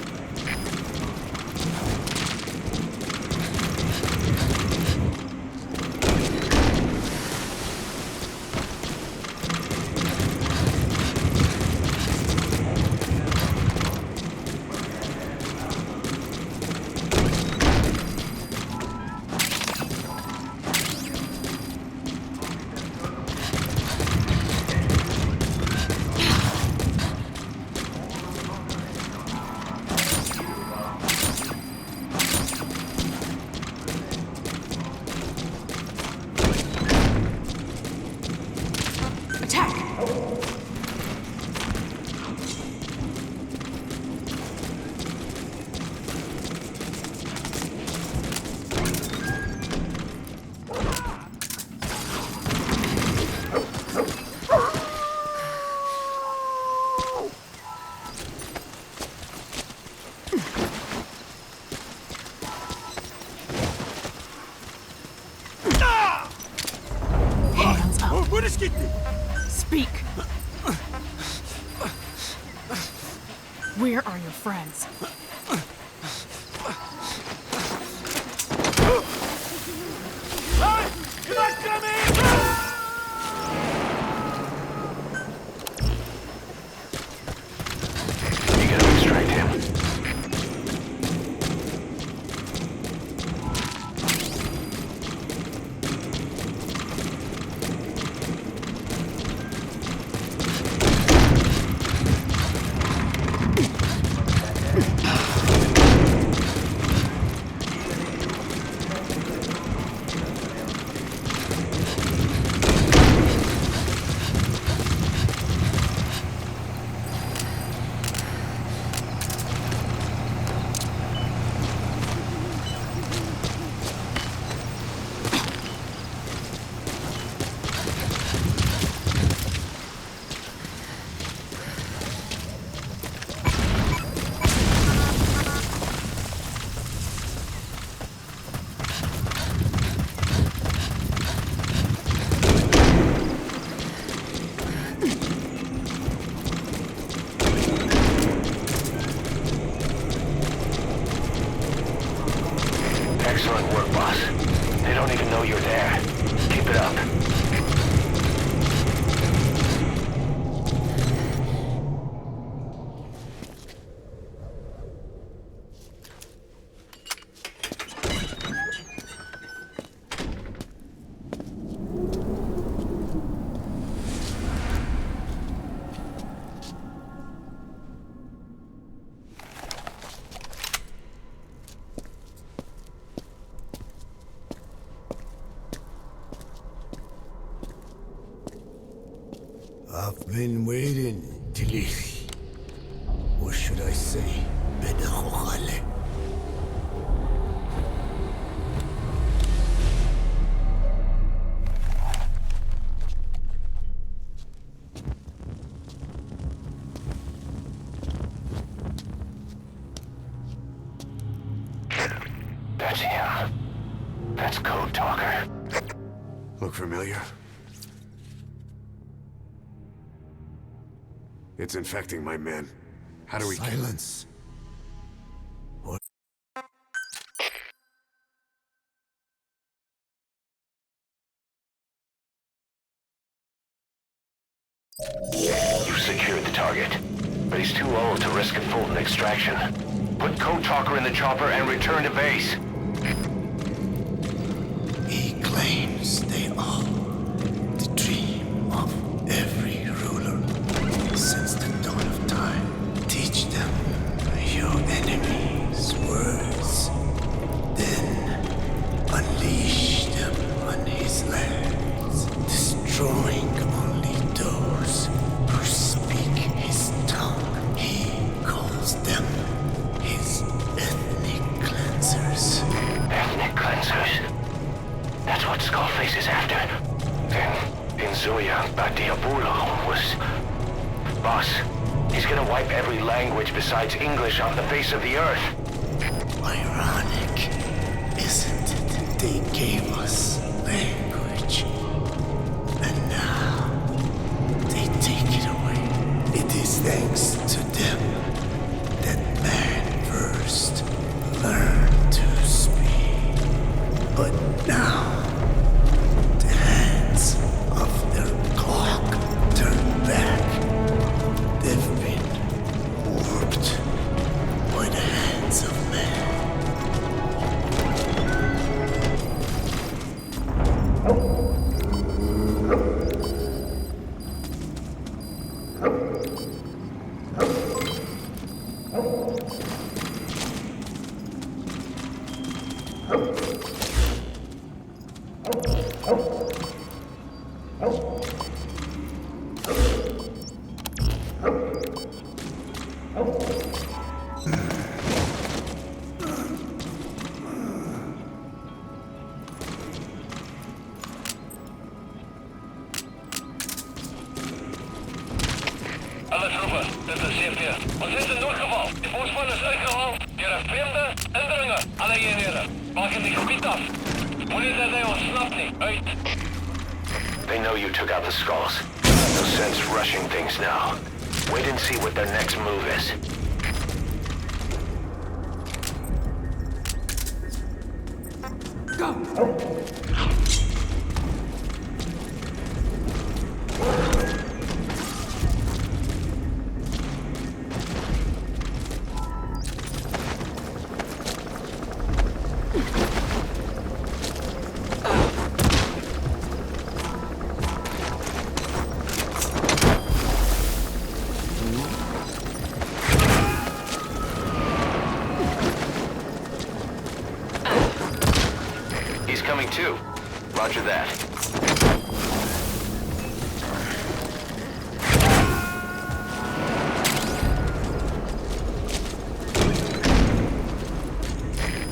Speak! Where are your friends? You gotta extract him. Excellent work, boss. They don't even know you're there. Keep it up. I've been waiting, Tilly. Or should I say, Bedahokhale. That's him. That's Code Talker. Look familiar? It's infecting my men. How do we... Silence. You've secured the target, but he's too old to risk a full extraction. Put Code Talker in the chopper and return to base. He claims they are the dream of every ruler since the dawn of time. Teach them your enemy's words, then unleash them on his lands, destroying only those who speak his tongue. He calls them his ethnic cleansers. Ethnic cleansers? That's what Skullface is after. Then, Inzuya Badiabulo was... Boss, he's gonna wipe every language besides English off the face of the earth. Ironic, isn't it? They gave us language, and now they take it away. It is thanks to them that man first learned to speak. But now, the hands of their clock turn back. They've been warped by the hands of man. Alle troepen, dit is CP. Ons is in noodgeval. Die voorspan is uitgehaald deur 'n vreemde indringer. Alle eenhede, maak in die gebied af. Moenie dat hy ontsnap nie. Uit. They know you took out the skulls. No sense rushing things now. Wait and see what their next move is. Go! He's coming too. Roger that.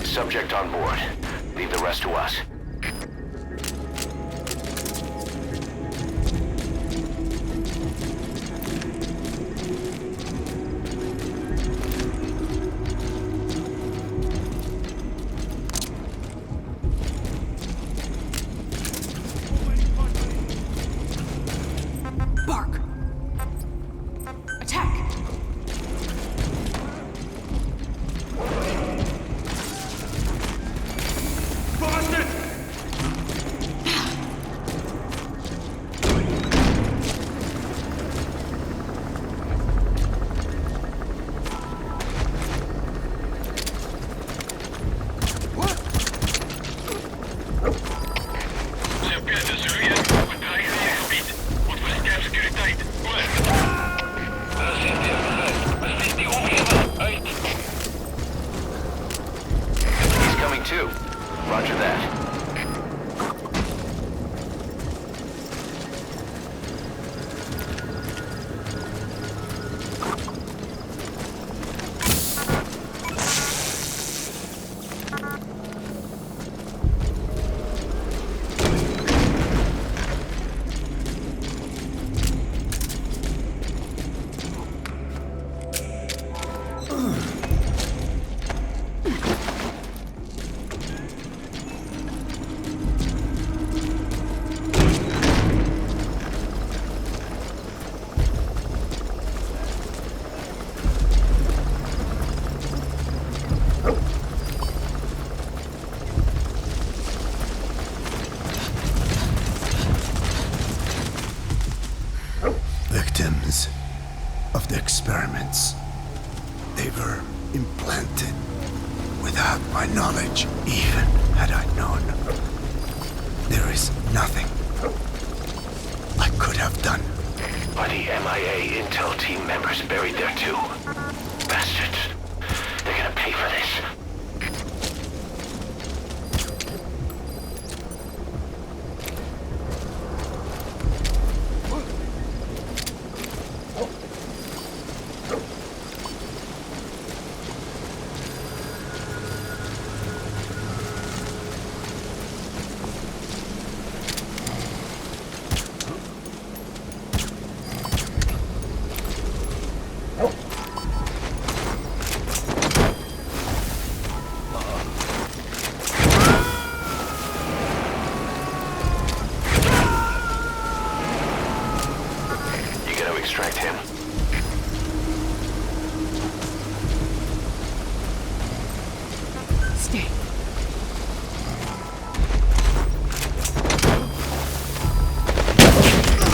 Subject on board. Leave the rest to us. Bark! Attack! He's coming too. Roger that. dagger implanted without my knowledge, even had I known. There is nothing I could have done. Are the MIA intel team members buried there too? Bastards. They're gonna pay for this. Extract him. Stay.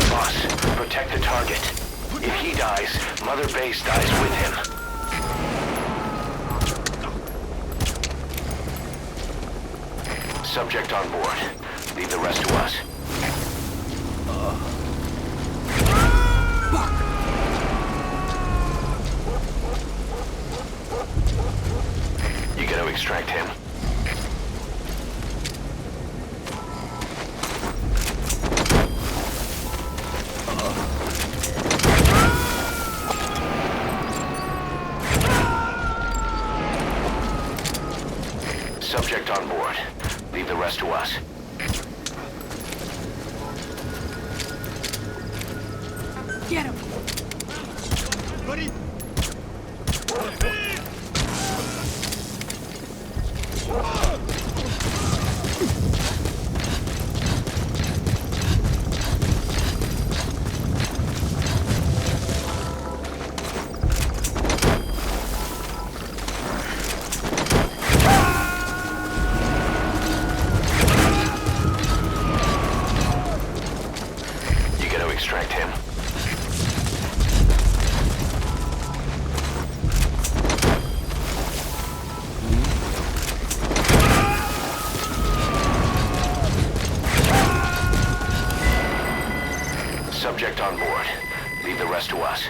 Boss, protect the target. If he dies, Mother Base dies with him. Subject on board. Leave the rest to us. You gotta extract him. Subject on board. Leave the rest to us. Get him. Buddy. You gotta extract him. Subject on board. Leave the rest to us.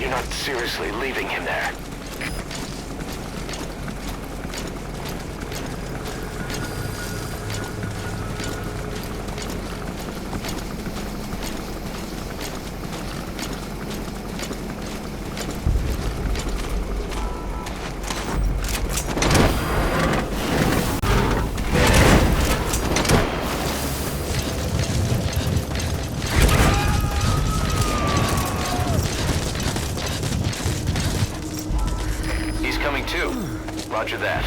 You're not seriously leaving him there. Coming too. Roger that.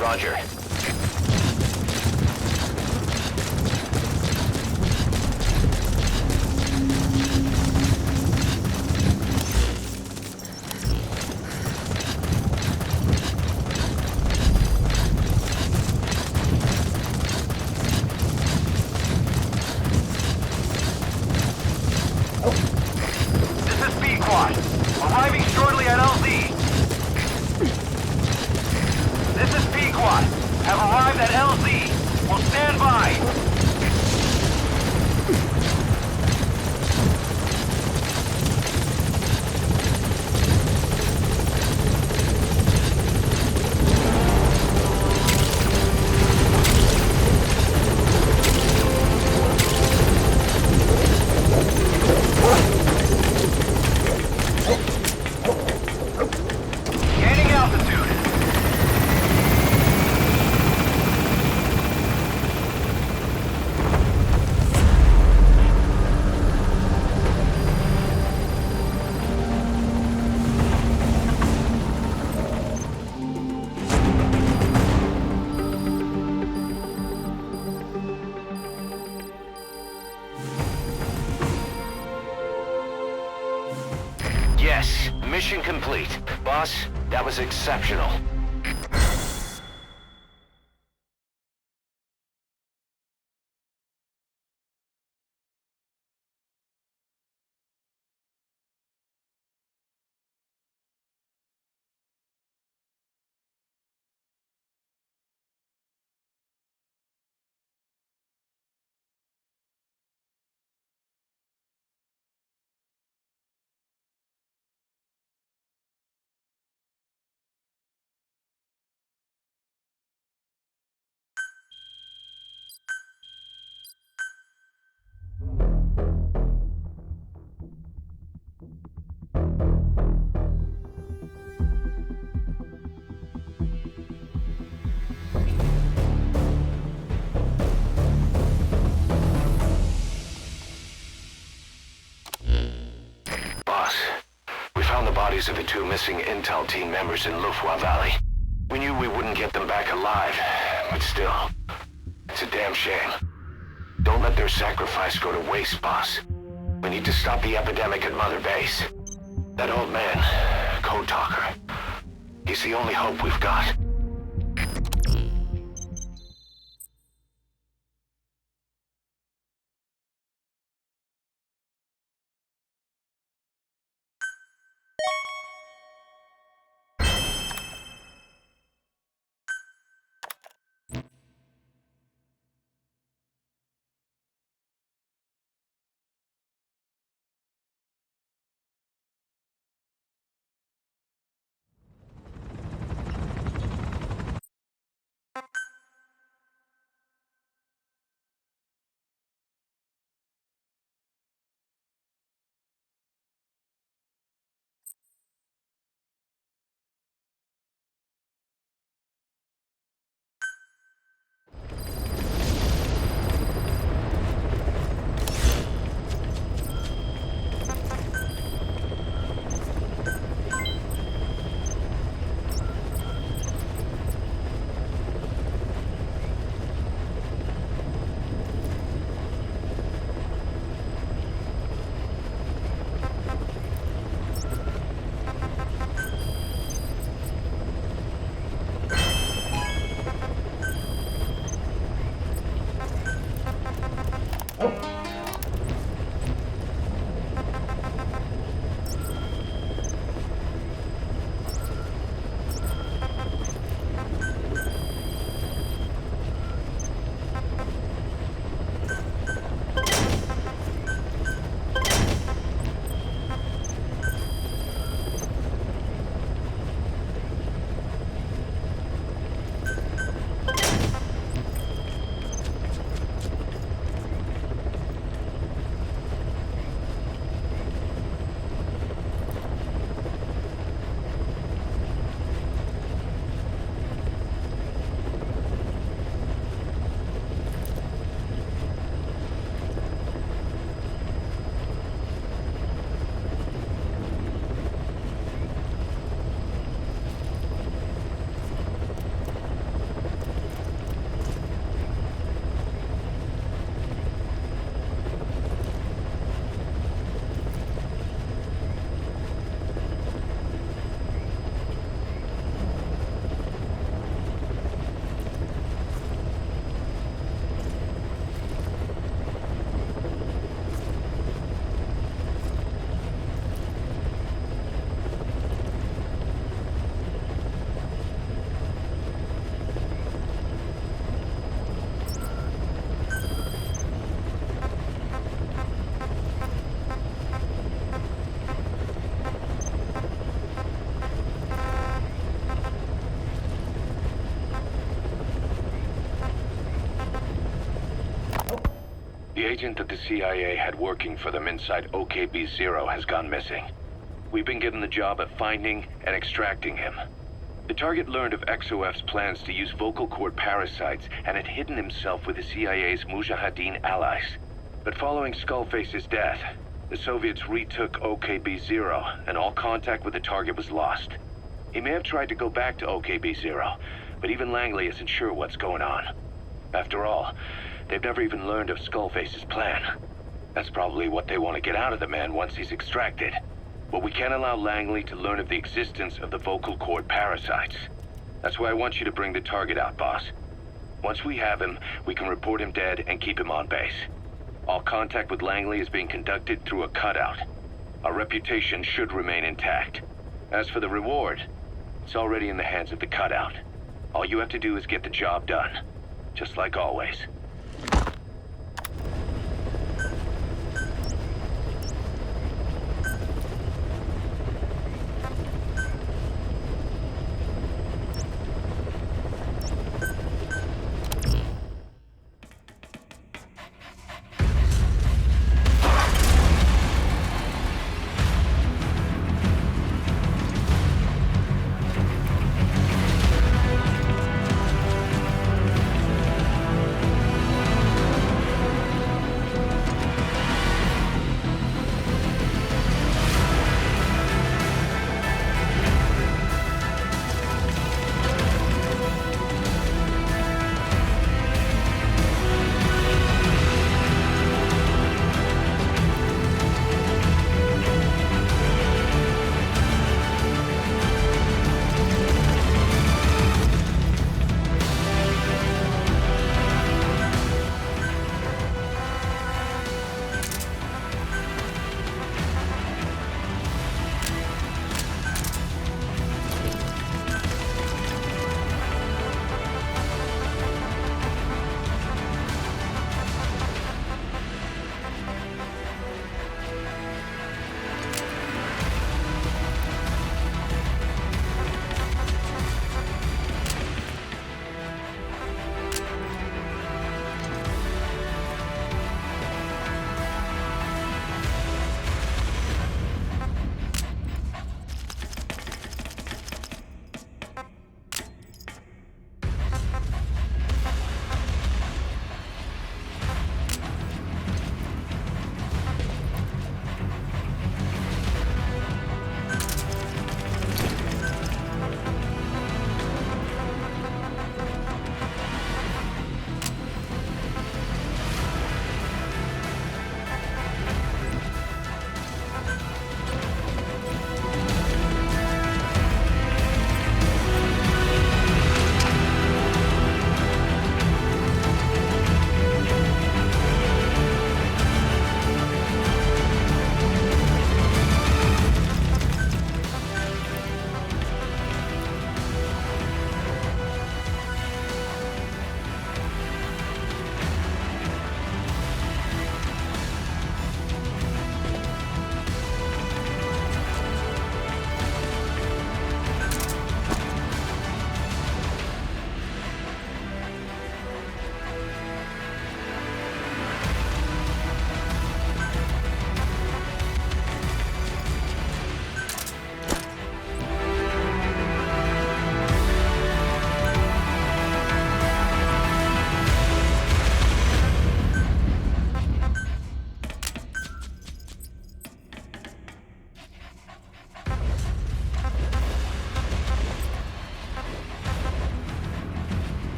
Roger. complete. Boss, that was exceptional. Of the two missing Intel team members in Lufwa Valley. We knew we wouldn't get them back alive, but still, it's a damn shame. Don't let their sacrifice go to waste, boss. We need to stop the epidemic at Mother Base. That old man, Code Talker, he's the only hope we've got. The agent that the CIA had working for them inside OKB-0 has gone missing. We've been given the job at finding and extracting him. The target learned of XOF's plans to use vocal cord parasites and had hidden himself with the CIA's Mujahideen allies. But following Skullface's death, the Soviets retook OKB-0 and all contact with the target was lost. He may have tried to go back to OKB-0, but even Langley isn't sure what's going on. After all, they've never even learned of Skullface's plan. That's probably what they want to get out of the man once he's extracted. But we can't allow Langley to learn of the existence of the vocal cord parasites. That's why I want you to bring the target out, boss. Once we have him, we can report him dead and keep him on base. All contact with Langley is being conducted through a cutout. Our reputation should remain intact. As for the reward, it's already in the hands of the cutout. All you have to do is get the job done. Just like always.